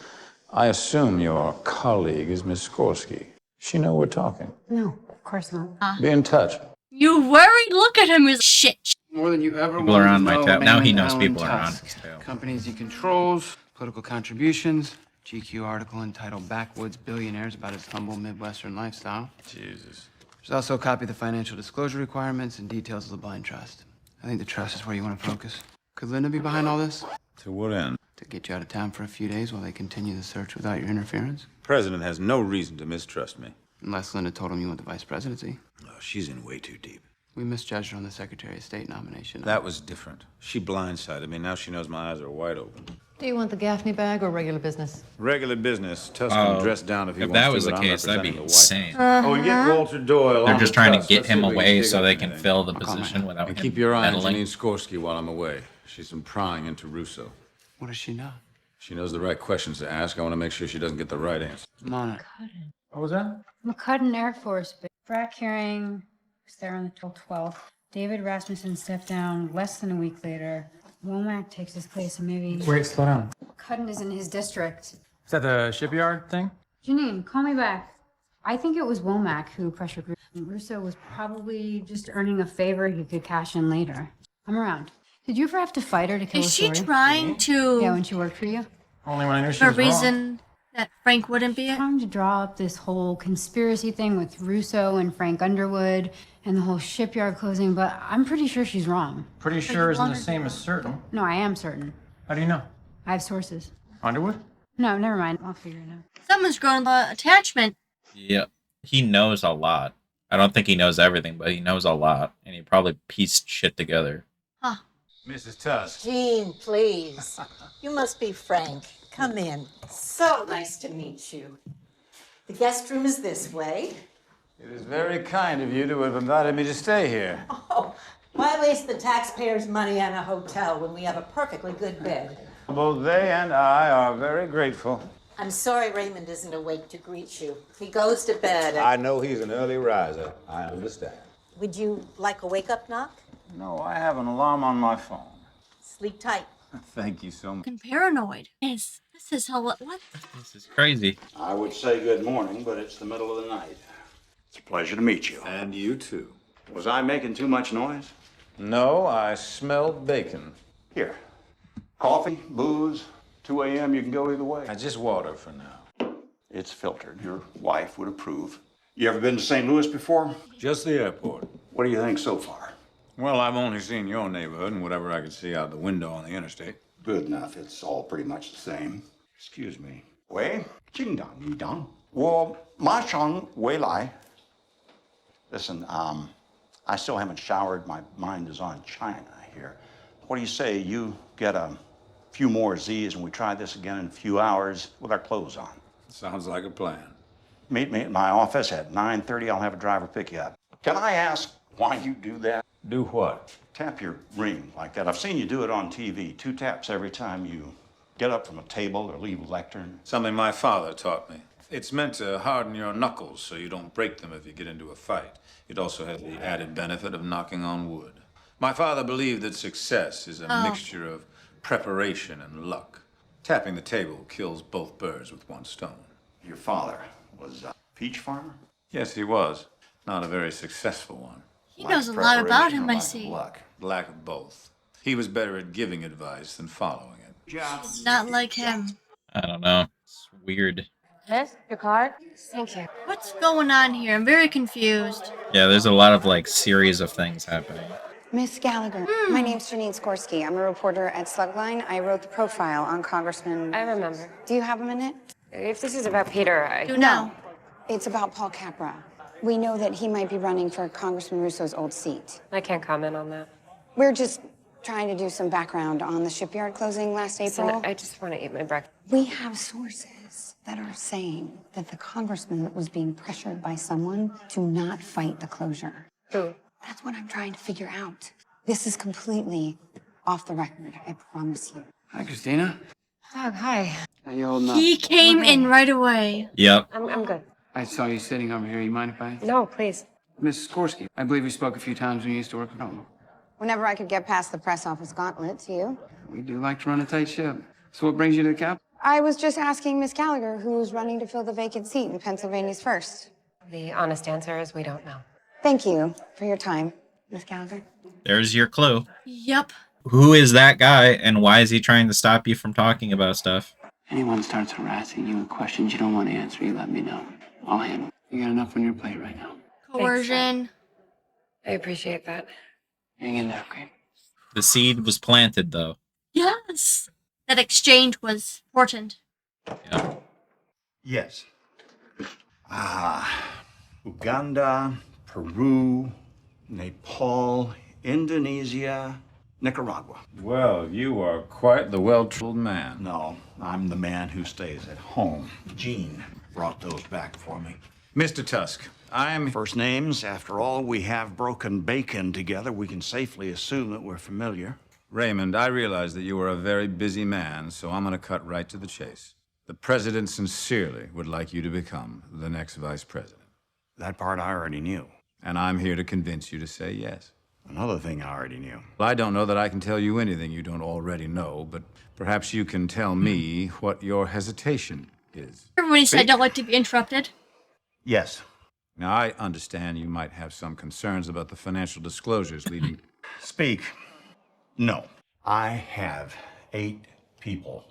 I assume your colleague is Miss Skorsky. She know we're talking. No, of course not. Be in touch. You worried? Look at him. He's shit. More than you ever People are wanted on to my know tab. Now he Raymond knows Allen people are on Tusk. his tab. Companies he controls, political contributions. GQ article entitled Backwoods Billionaires about his humble Midwestern lifestyle. Jesus. There's also a copy of the financial disclosure requirements and details of the blind trust. I think the trust is where you want to focus. Could Linda be behind all this? To what end? To get you out of town for a few days while they continue the search without your interference? President has no reason to mistrust me. Unless Linda told him you want the vice presidency. Oh, she's in way too deep. We misjudged her on the Secretary of State nomination. That was different. She blindsided me. Now she knows my eyes are wide open. Do you want the Gaffney bag or regular business? Regular business. Tuscan dressed down if he wants to. If that was the but I'm case, that'd be representing the White insane. House. Oh, and get Walter Doyle. They're on just the trying to cusp. get Let's see him if we can away dig so up they can anything. fill the position without And him keep your eye on meddling. Janine Skorsky while I'm away. She's been prying into Russo. What does she know? She knows the right questions to ask. I want to make sure she doesn't get the right answer. I'm on it. What was that? McCudden Air Force Base. Frack hearing was there on the 12th. David Rasmussen stepped down less than a week later. Womack takes his place and maybe... Wait, slow down. McCudden is in his district. Is that the shipyard thing? Janine, call me back. I think it was Womack who pressured Russo. Russo was probably just earning a favor he could cash in later. I'm around. Did you ever have to fight her to kill Is a she story? trying to... Yeah, when she worked for you? Only when I knew she For a was wrong. reason that Frank wouldn't be it? Trying to draw up this whole conspiracy thing with Russo and Frank Underwood and the whole shipyard closing, but I'm pretty sure she's wrong. Pretty sure isn't the same as certain. No, I am certain. How do you know? I have sources. Underwood? No, never mind. I'll figure it out. Someone's grown a attachment. Yeah, he knows a lot. I don't think he knows everything, but he knows a lot, and he probably pieced shit together. Huh. Mrs. Tusk. Jean, please. You must be Frank. Come in. So nice to meet you. The guest room is this way. It is very kind of you to have invited me to stay here. Oh, why waste the taxpayers' money on a hotel when we have a perfectly good bed? Both they and I are very grateful. I'm sorry Raymond isn't awake to greet you. He goes to bed at... I know he's an early riser. I understand. Would you like a wake-up knock? No, I have an alarm on my phone. Sleep tight. Thank you so much. Fucking paranoid. This is what? This is crazy. I would say good morning, but it's the middle of the night. It's a pleasure to meet you. And you too. Was I making too much noise? No, I smelled bacon. Here. Coffee, booze, 2 a.m., you can go either way. Just water for now. It's filtered. Your wife would approve. You ever been to St. Louis before? Just the airport. What do you think so far? Well, I've only seen your neighborhood and whatever I could see out the window on the interstate. Good enough. It's all pretty much the same. Excuse me. Wei, jing dong, yi dong. Wo ma shang wei lai. Listen, I still haven't showered. My mind is on China here. What do you say you get a few more Z's and we try this again in a few hours with our clothes on? Sounds like a plan. Meet me at my office at 9:30. I'll have a driver pick you up. Can I ask why you do that? Do what? Tap your ring like that. I've seen you do it on TV. 2 taps every time you get up from a table or leave a lectern. Something my father taught me. It's meant to harden your knuckles so you don't break them if you get into a fight. It also has the added benefit of knocking on wood. My father believed that success is a mixture of preparation and luck. Tapping the table kills both birds with one stone. Your father was a peach farmer? Yes, he was. Not a very successful one. He knows a lot about him, I see. Lack of both. He was better at giving advice than following it. Not like him. I don't know. It's weird. Miss, your card? Thank you. What's going on here? I'm very confused. Yeah, there's a lot of like series of things happening. Miss Gallagher, my name's Janine Skorsky. I'm a reporter at Slugline. I wrote the profile on Congressman... I remember. Do you have a minute? If this is about Peter, No. It's about Paul Capra. We know that he might be running for Congressman Russo's old seat. I can't comment on that. We're just trying to do some background on the shipyard closing last April. Listen, I just want to eat my breakfast. We have sources that are saying that the congressman was being pressured by someone to not fight the closure. Who? That's what I'm trying to figure out. This is completely off the record, I promise you. Hi, Christina. Doug, hi. How you holding up? He came in right away. Yep. I'm good. I saw you sitting over here. You mind if I... No, please. Miss Skorsky, I believe we spoke a few times when you used to work at home. Whenever I could get past the press office gauntlet to you. We do like to run a tight ship. So what brings you to the Cap? I was just asking Miss Gallagher who's running to fill the vacant seat in Pennsylvania's first. The honest answer is we don't know. Thank you for your time, Miss Gallagher. There's your clue. Yep. Who is that guy and why is he trying to stop you from talking about stuff? Anyone starts harassing you with questions you don't want to answer, you let me know. I'll handle it. You got enough on your plate right now. Coercion. I appreciate that. Hang in there, okay? The seed was planted, though. Yes. That exchange was important. Yeah. Yes. Uganda, Peru, Nepal, Indonesia, Nicaragua. Well, you are quite the well-traveled man. No, I'm the man who stays at home. Jean brought those back for me. Mr. Tusk, I am... First names, after all, we have broken bacon together. We can safely assume that we're familiar. Raymond, I realize that you are a very busy man, so I'm going to cut right to the chase. The president sincerely would like you to become the next vice president. That part I already knew. And I'm here to convince you to say yes. Another thing I already knew. Well, I don't know that I can tell you anything you don't already know, but perhaps you can tell me what your hesitation is. Everybody said I don't like to be interrupted. Yes. Now, I understand you might have some concerns about the financial disclosures leading... Speak. No. I have 8 people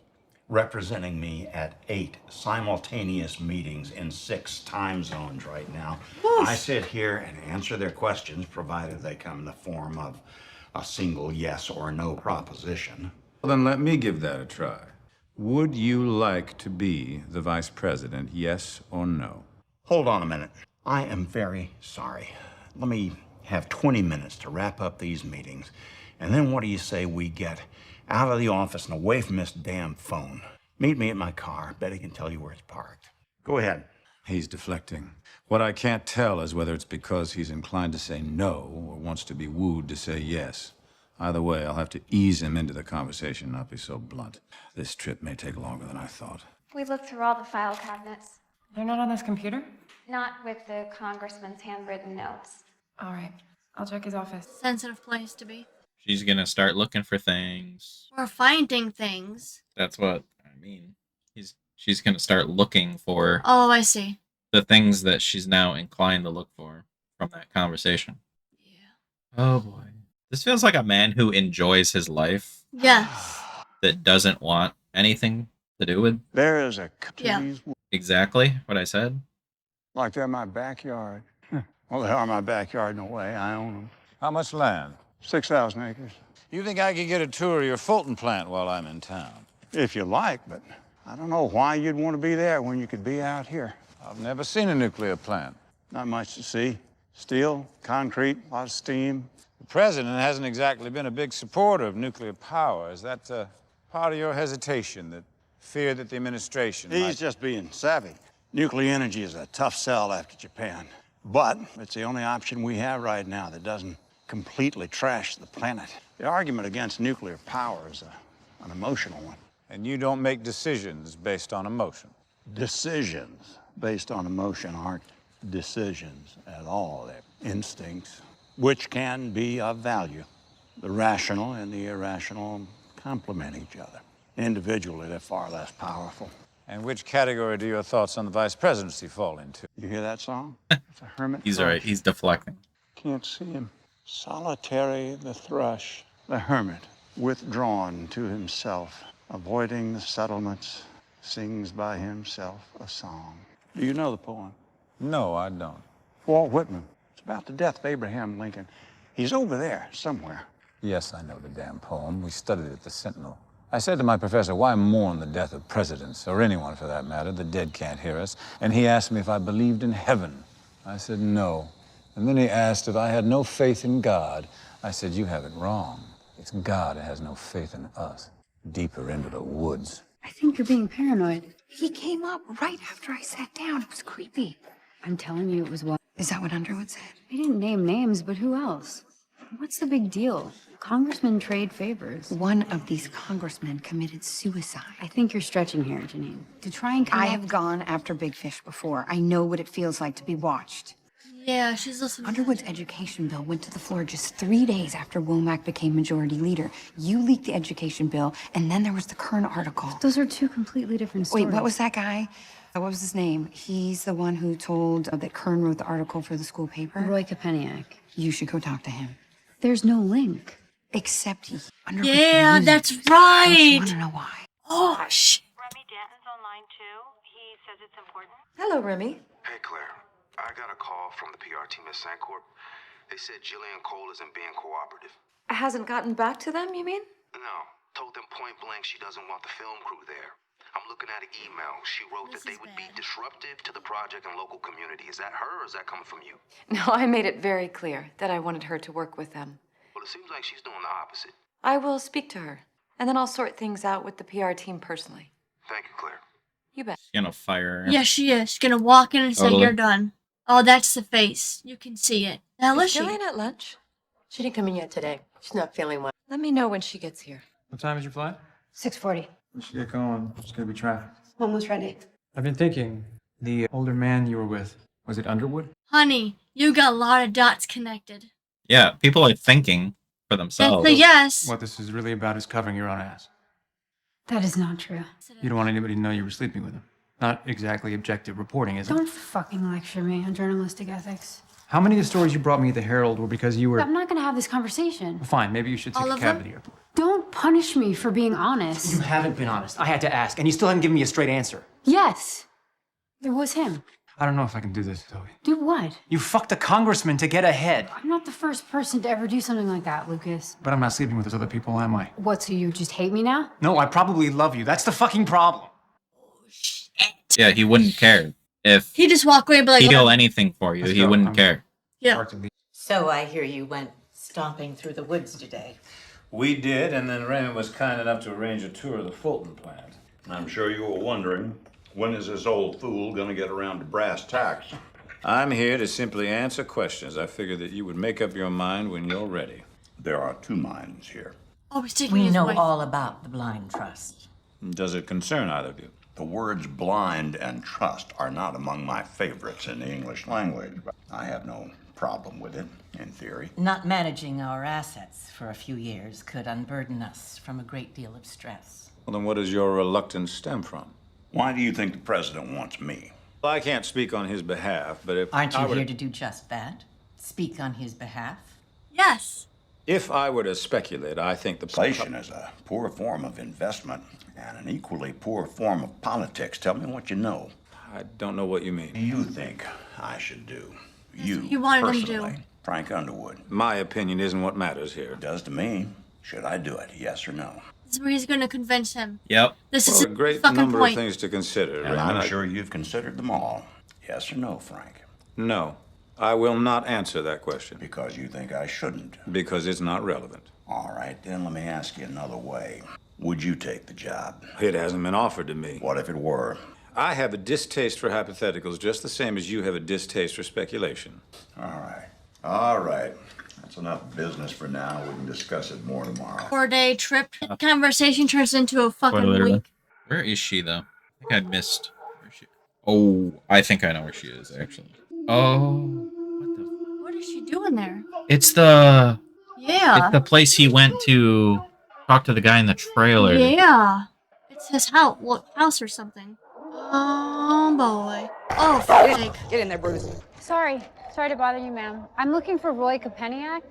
representing me at 8 simultaneous meetings in 6 time zones right now. I sit here and answer their questions, provided they come in the form of a single yes or no proposition. Well, then let me give that a try. Would you like to be the vice president, yes or no? Hold on a minute. I am very sorry. Let me have 20 minutes to wrap up these meetings, and then what do you say we get out of the office and away from this damn phone? Meet me at my car. Betty can tell you where it's parked. Go ahead. He's deflecting. What I can't tell is whether it's because he's inclined to say no or wants to be wooed to say yes. Either way, I'll have to ease him into the conversation, not be so blunt. This trip may take longer than I thought. We looked through all the file cabinets. They're not on this computer? Not with the congressman's handwritten notes. All right. I'll check his office. Sensitive place to be. She's gonna start looking for things. Or finding things. That's what I mean. She's gonna start looking for Oh, I see. the things that she's now inclined to look for from that conversation. Yeah. Oh boy. This feels like a man who enjoys his life. Yes. That doesn't want anything to do with. There is a... Yeah. Exactly what I said. Like they're my backyard. Well, they are my backyard in a way. I own them. How much land? 6,000 acres. You think I could get a tour of your Fulton plant while I'm in town? If you like, but I don't know why you'd want to be there when you could be out here. I've never seen a nuclear plant. Not much to see. Steel, concrete, a lot of steam. The president hasn't exactly been a big supporter of nuclear power. Is that part of your hesitation, that fear that the administration He's might... just being savvy. Nuclear energy is a tough sell after Japan. But it's the only option we have right now that doesn't completely trash the planet. The argument against nuclear power is an emotional one. And you don't make decisions based on emotion? Decisions based on emotion aren't decisions at all. They're instincts, which can be of value. The rational and the irrational complement each other. Individually, they're far less powerful. And which category do your thoughts on the vice presidency fall into? You hear that song? It's a hermit He's thrush. all right. He's deflecting. Can't see him. Solitary the thrush, the hermit, withdrawn to himself, avoiding the settlements, sings by himself a song. Do you know the poem? No, I don't. Walt Whitman. It's about the death of Abraham Lincoln. He's over there somewhere. Yes, I know the damn poem. We studied it at the Sentinel. I said to my professor, why mourn the death of presidents, or anyone for that matter? The dead can't hear us. And he asked me if I believed in heaven. I said no. And then he asked if I had no faith in God. I said, you have it wrong. It's God that has no faith in us. Deeper into the woods. I think you're being paranoid. He came up right after I sat down. It was creepy. I'm telling you it was one. Is that what Underwood said? He didn't name names, but who else? What's the big deal? Congressmen trade favors. One of these congressmen committed suicide. I think you're stretching here, Janine. To try and I have gone after big fish before. I know what it feels like to be watched. Yeah, she's listening. Underwood's education bill went to the floor just 3 days after Womack became majority leader. You leaked the education bill, and then there was the Kern article. Those are two completely different stories. Wait, what was that guy? What was his name? He's the one who told that Kern wrote the article for the school paper. Roy Kopeniak. You should go talk to him. There's no link. Except Underwood. Yeah, that's right. I want to know why. Oh, shit. Remy Danton line too. He says it's important. Hello, Remy. Hey, Claire. I got a call from the PR team at Sancorp. They said Jillian Cole isn't being cooperative. Hasn't gotten back to them, you mean? No. Told them point blank she doesn't want the film crew there. I'm looking at an email. She wrote that they would be disruptive to the project and local community. Is that her or is that coming from you? No, I made it very clear that I wanted her to work with them. Well, it seems like she's doing the opposite. I will speak to her, and then I'll sort things out with the PR team personally. Thank you, Claire. You bet. She's gonna fire her. Yeah, she is. She's gonna walk in and say, Totally. "You're done." Oh, that's the face. You can see it. The hell is she? Jillian at lunch? She didn't come in yet today. She's not feeling well. Let me know when she gets here. What time is your flight? 6:40. We should get going. There's gonna be traffic. Almost ready. I've been thinking, the older man you were with, was it Underwood? Honey, you got a lot of dots connected. Yeah, people are thinking for themselves. That's a yes. What this is really about is covering your own ass. That is not true. You don't want anybody to know you were sleeping with him. Not exactly objective reporting, is it? Don't fucking lecture me on journalistic ethics. How many of the stories you brought me at the Herald were because you were... I'm not gonna have this conversation. Fine, maybe you should take All a of cab them? to the airport. Don't punish me for being honest. You haven't been honest. I had to ask, and you still haven't given me a straight answer. Yes. It was him. I don't know if I can do this, Zoe. Do what? You fucked a congressman to get ahead. I'm not the first person to ever do something like that, Lucas. But I'm not sleeping with those other people, am I? What, so you just hate me now? No, I probably love you. That's the fucking problem. Yeah, he wouldn't care if He just walk away and be like, he'd do "Oh." anything for you. Let's He go. wouldn't care. Yeah. So I hear you went stomping through the woods today. We did, and then Raymond was kind enough to arrange a tour of the Fulton plant. I'm sure you were wondering, when is this old fool gonna get around to brass tacks? I'm here to simply answer questions. I figured that you would make up your mind when you're ready. There are two minds here. Oh, he's taking We his know wife. all about the blind trust. Does it concern either of you? The words blind and trust are not among my favorites in the English language, but I have no problem with it, in theory. Not managing our assets for a few years could unburden us from a great deal of stress. Well, then what does your reluctance stem from? Why do you think the president wants me? Well, I can't speak on his behalf, but if Aren't I you were here to do just that? Speak on his behalf? Yes. If I were to speculate, I think the Inflation is a poor form of investment and an equally poor form of politics. Tell me what you know. I don't know what you mean. What do you think I should do? You what he wanted him to do. personally, Frank Underwood. My opinion isn't what matters here. It does to me. Should I do it? Yes or no? This is where he's gonna convince him. Yep. This Well, is a great fucking number point. of things to consider. And Raymond. I'm sure you've considered them all. Yes or no, Frank? No, I will not answer that question. Because you think I shouldn't. Because it's not relevant. All right, then let me ask you another way. Would you take the job? It hasn't been offered to me. What if it were? I have a distaste for hypotheticals just the same as you have a distaste for speculation. All right. All right. That's enough business for now. We can discuss it more tomorrow. 4-day trip conversation turns into a fucking Literally. week. Where is she though? I think I missed where she. Oh, I think I know where she is actually. Oh, What is she doing there? it's the Yeah. the place he went to talk to the guy in the trailer. Yeah. It's his house or something. Oh boy. Oh, fuck. Get in there, Bruce. Sorry to bother you, ma'am. I'm looking for Roy Kopeniak.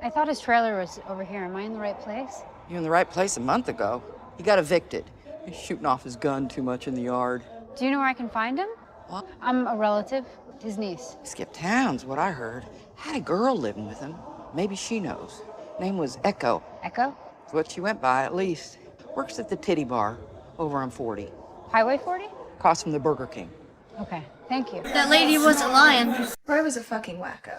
I thought his trailer was over here. Am I in the right place? You're in the right place a month ago. He got evicted. He's shooting off his gun too much in the yard. Do you know where I can find him? What? I'm a relative, his niece. Skipped town's what I heard. Had a girl living with him. Maybe she knows. Name was Echo. Echo? That's what she went by, at least. Works at the titty bar over on 40. Highway 40? Across from the Burger King. Okay, thank you. That lady wasn't lying. Roy was a fucking wacko.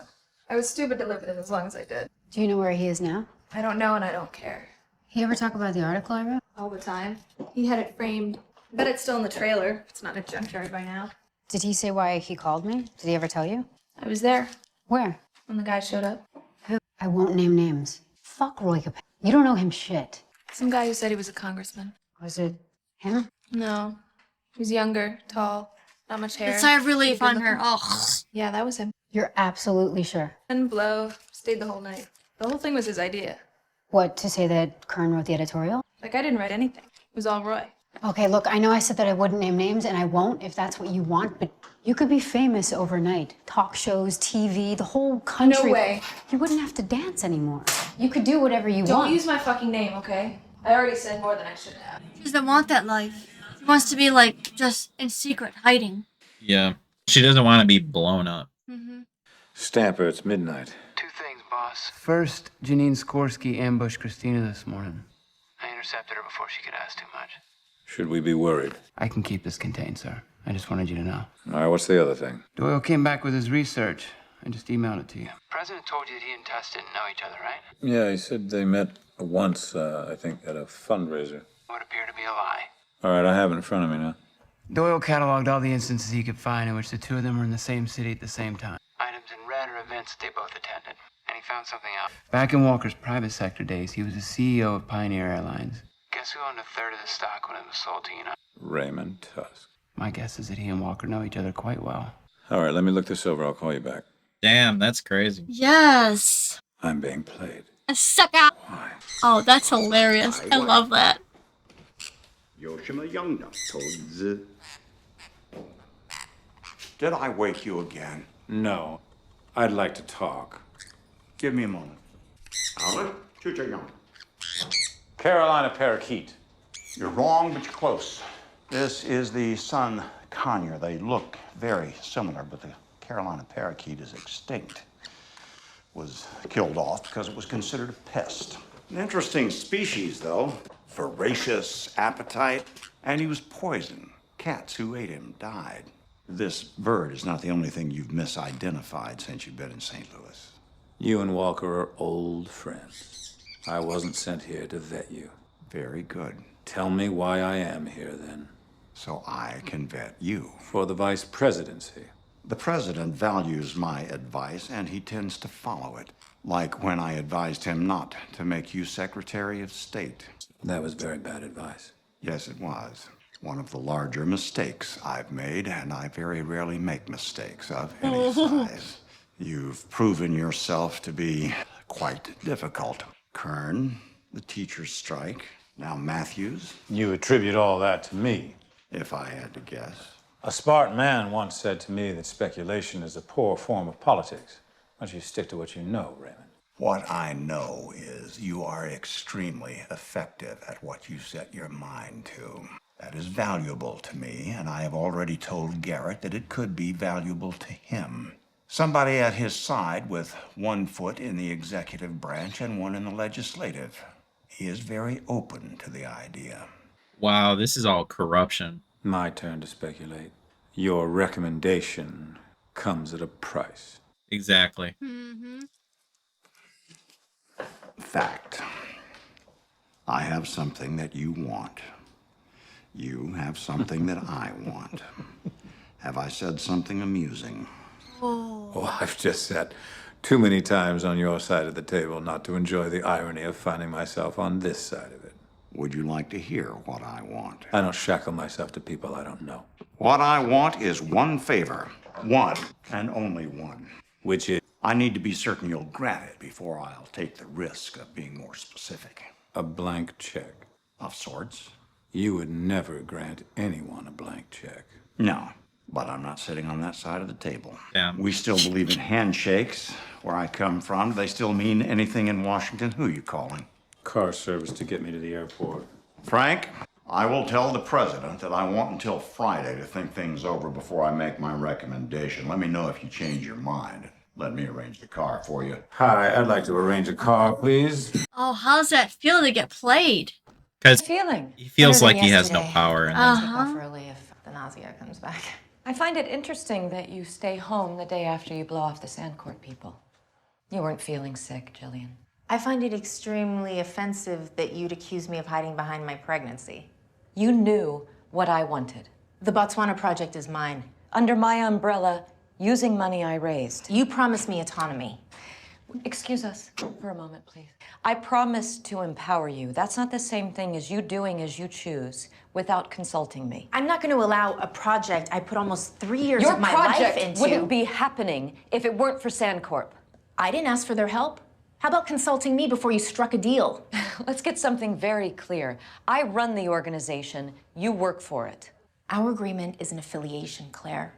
I was stupid to live with him as long as I did. Do you know where he is now? I don't know and I don't care. He ever talk about the article I wrote? All the time. He had it framed. Bet it's still in the trailer. It's not in a junkyard by now. Did he say why he called me? Did he ever tell you? I was there Where? when the guy showed up. Who? I won't name names. Fuck Roy Kopeniak. You don't know him shit. Some guy who said he was a congressman. Was it him? No. He was younger, tall, not much hair. The sigh of relief Good on her. looking. Oh. Yeah, that was him. You're absolutely sure. And blow. Stayed the whole night. The whole thing was his idea. What, to say that Kern wrote the editorial? Like, I didn't write anything. It was all Roy. Okay, look, I know I said that I wouldn't name names, and I won't if that's what you want, but you could be famous overnight. Talk shows, TV, the whole country. No way. You wouldn't have to dance anymore. You could do whatever you Don't want. use my fucking name, okay? I already said more than I should have. She doesn't want that life. She wants to be like just in secret, hiding. Yeah. She doesn't want to be blown up. Stamper, it's midnight. Two things, boss. First, Janine Skorsky ambushed Christina this morning. I intercepted her before she could ask too much. Should we be worried? I can keep this contained, sir. I just wanted you to know. All right, what's the other thing? Doyle came back with his research. I just emailed it to you. President told you that he and Tess didn't know each other, right? Yeah, he said they met once, I think, at a fundraiser. Would appear to be a lie. All right, I have it in front of me now. Doyle cataloged all the instances he could find in which the two of them were in the same city at the same time. Items in red are events that they both attended. And he found something out. Back in Walker's private sector days, he was the CEO of Pioneer Airlines. Guess who owned a third of the stock when it was sold to United? Raymond Tusk. My guess is that he and Walker know each other quite well. All right, let me look this over. I'll call you back. Damn, that's crazy. Yes. I'm being played. Suck out. Oh, that's hilarious. I love that. Did I wake you again? No, I'd like to talk. Give me a moment. Albert, young. Carolina parakeet. You're wrong, but you're close. This is the son conure. They look very similar, but the Carolina parakeet is extinct. Was killed off because it was considered a pest. An interesting species, though. Voracious appetite, and he was poisoned. Cats who ate him died. This bird is not the only thing you've misidentified since you've been in St. Louis. You and Walker are old friends. I wasn't sent here to vet you. Very good. Tell me why I am here, then. So I can vet you. For the vice presidency. The president values my advice, and he tends to follow it. Like when I advised him not to make you Secretary of State. That was very bad advice. Yes, it was. One of the larger mistakes I've made, and I very rarely make mistakes of any size. You've proven yourself to be quite difficult. Kern, the teacher's strike, now Matthews. You attribute all that to me. If I had to guess. A Spartan man once said to me that speculation is a poor form of politics. Why don't you stick to what you know, Raymond? What I know is you are extremely effective at what you set your mind to. That is valuable to me, and I have already told Garrett that it could be valuable to him. Somebody at his side with one foot in the executive branch and one in the legislative. He is very open to the idea. Wow, this is all corruption. My turn to speculate. Your recommendation comes at a price. Exactly. Fact. I have something that you want. You have something that I want. Have I said something amusing? Oh, I've just sat too many times on your side of the table not to enjoy the irony of finding myself on this side of it. Would you like to hear what I want? I don't shackle myself to people I don't know. What I want is one favor. One, and only one. Which is? I need to be certain you'll grant it before I'll take the risk of being more specific. A blank check. Of sorts. You would never grant anyone a blank check. No, but I'm not sitting on that side of the table. Damn. We still believe in handshakes. Where I come from, do they still mean anything in Washington? Who are you calling? Car service to get me to the airport. Frank, I will tell the president that I want until Friday to think things over before I make my recommendation. Let me know if you change your mind. Let me arrange the car for you. Hi, I'd like to arrange a car, please. Oh, how's that feel to get played? Because Feeling. he feels Better like than he has no yesterday. power. And Take off early if the nausea comes back. I find it interesting that you stay home the day after you blow off the Sandcourt people. You weren't feeling sick, Jillian. I find it extremely offensive that you'd accuse me of hiding behind my pregnancy. You knew what I wanted. The Botswana project is mine. Under my umbrella, using money I raised. You promised me autonomy. Excuse us for a moment, please. I promised to empower you. That's not the same thing as you doing as you choose without consulting me. I'm not going to allow a project I put almost 3 years Your of my life project into. wouldn't be happening if it weren't for Sandcorp. I didn't ask for their help. How about consulting me before you struck a deal? Let's get something very clear. I run the organization. You work for it. Our agreement is an affiliation, Claire.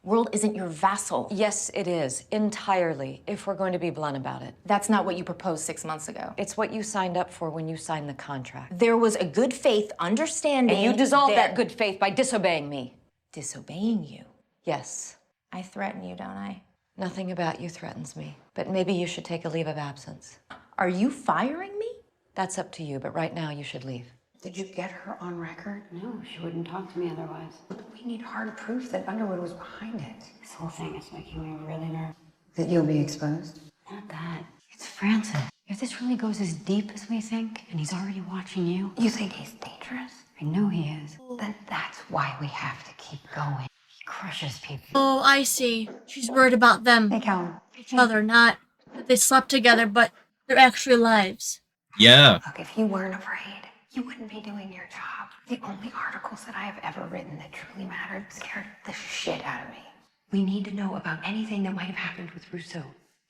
World isn't your vassal. Yes, it is. Entirely, if we're going to be blunt about it. That's not what you proposed 6 months ago. It's what you signed up for when you signed the contract. There was a good faith understanding. And you dissolved that good faith by disobeying me. Disobeying you? Yes. I threaten you, don't I? Nothing about you threatens me. But maybe you should take a leave of absence. Are you firing me? That's up to you, but right now you should leave. Did you get her on record? No, she wouldn't talk to me otherwise. We need hard proof that Underwood was behind it. This whole thing is making me really nervous. That you'll be exposed? Not that. It's Francis. If this really goes as deep as we think, and he's already watching you. You think he's dangerous? I know he is. Then that's why we have to keep going. He crushes people. Oh, I see. She's worried about them. Hey, Calvin. Each other, not that they slept together, but their actual lives. Yeah. Look, if you weren't afraid, you wouldn't be doing your job. The only articles that I have ever written that truly mattered scared the shit out of me. We need to know about anything that might have happened with Rousseau.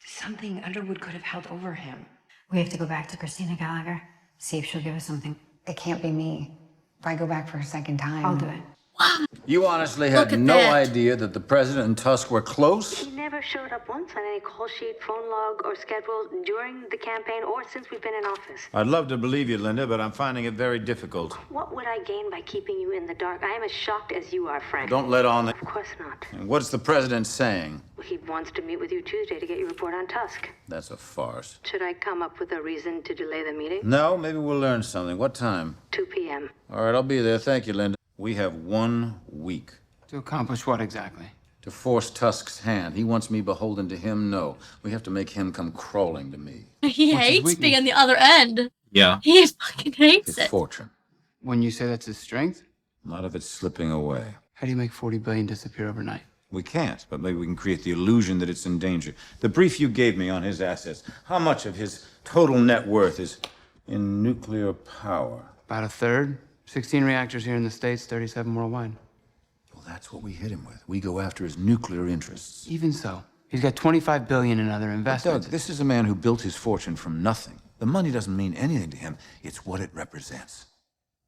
Something Underwood could have held over him. We have to go back to Christina Gallagher, see if she'll give us something. It can't be me. If I go back for a second time... I'll do it. You honestly had no idea that the president and Tusk were close? He never showed up once on any call sheet, phone log, or schedule during the campaign or since we've been in office. I'd love to believe you, Linda, but I'm finding it very difficult. What would I gain by keeping you in the dark? I am as shocked as you are, Frank. Don't let on that... Of course not. And what's the president saying? He wants to meet with you Tuesday to get your report on Tusk. That's a farce. Should I come up with a reason to delay the meeting? No, maybe we'll learn something. What time? 2 p.m. All right, I'll be there. Thank you, Linda. We have 1 week. To accomplish what exactly? To force Tusk's hand. He wants me beholden to him? No. We have to make him come crawling to me. He hates being on the other end. Yeah. He fucking hates His it. fortune. When you say that's his strength? A lot of it's slipping away. How do you make 40 billion disappear overnight? We can't, but maybe we can create the illusion that it's in danger. The brief you gave me on his assets, how much of his total net worth is in nuclear power? About a third. 16 reactors here in the States, 37 worldwide. Well, that's what we hit him with. We go after his nuclear interests. Even so, he's got 25 billion in other investments. Doug, this is a man who built his fortune from nothing. The money doesn't mean anything to him. It's what it represents.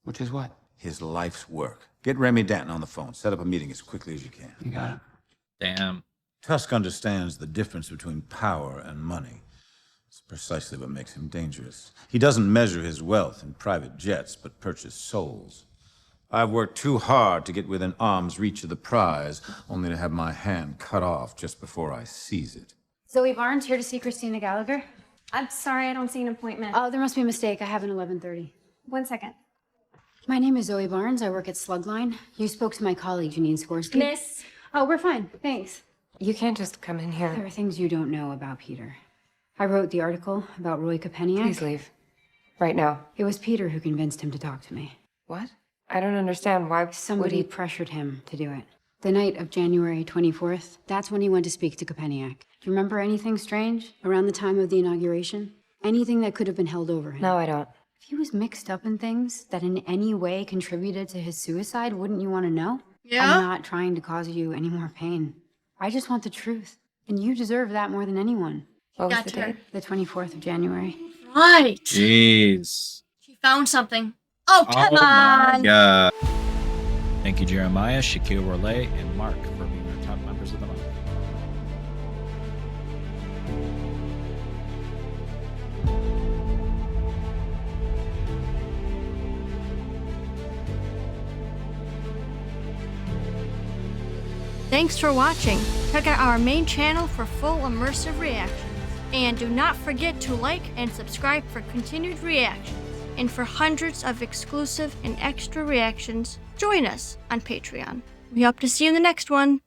Which is what? His life's work. Get Remy Danton on the phone. Set up a meeting as quickly as you can. You got it. Damn. Tusk understands the difference between power and money. It's precisely what makes him dangerous. He doesn't measure his wealth in private jets, but purchase souls. I've worked too hard to get within arm's reach of the prize, only to have my hand cut off just before I seize it. Zoe Barnes here to see Christina Gallagher. I'm sorry, I don't see an appointment. Oh, there must be a mistake. I have an 11:30. 1 second. My name is Zoe Barnes. I work at Slugline. You spoke to my colleague, Janine Skorsky. Miss. Oh, we're fine. Thanks. You can't just come in here. There are things you don't know about Peter. I wrote the article about Roy Kopeniak. Please leave. Right now. It was Peter who convinced him to talk to me. What? I don't understand. Why Somebody would he... pressured him to do it. The night of January 24th, that's when he went to speak to Kopeniak. Do you remember anything strange around the time of the inauguration? Anything that could have been held over him? No, I don't. If he was mixed up in things that in any way contributed to his suicide, wouldn't you want to know? Yeah? I'm not trying to cause you any more pain. I just want the truth. And you deserve that more than anyone. What was Got the her. date? The 24th of January. Right. Jeez. She found something. Oh, come my on. God. Thank you, Jeremiah, Shaquille Rolay, and Mark for being our top members of the month. Thanks for watching. Check out our main channel for full immersive reactions. And do not forget to like and subscribe for continued reactions. And for hundreds of exclusive and extra reactions, join us on Patreon. We hope to see you in the next one.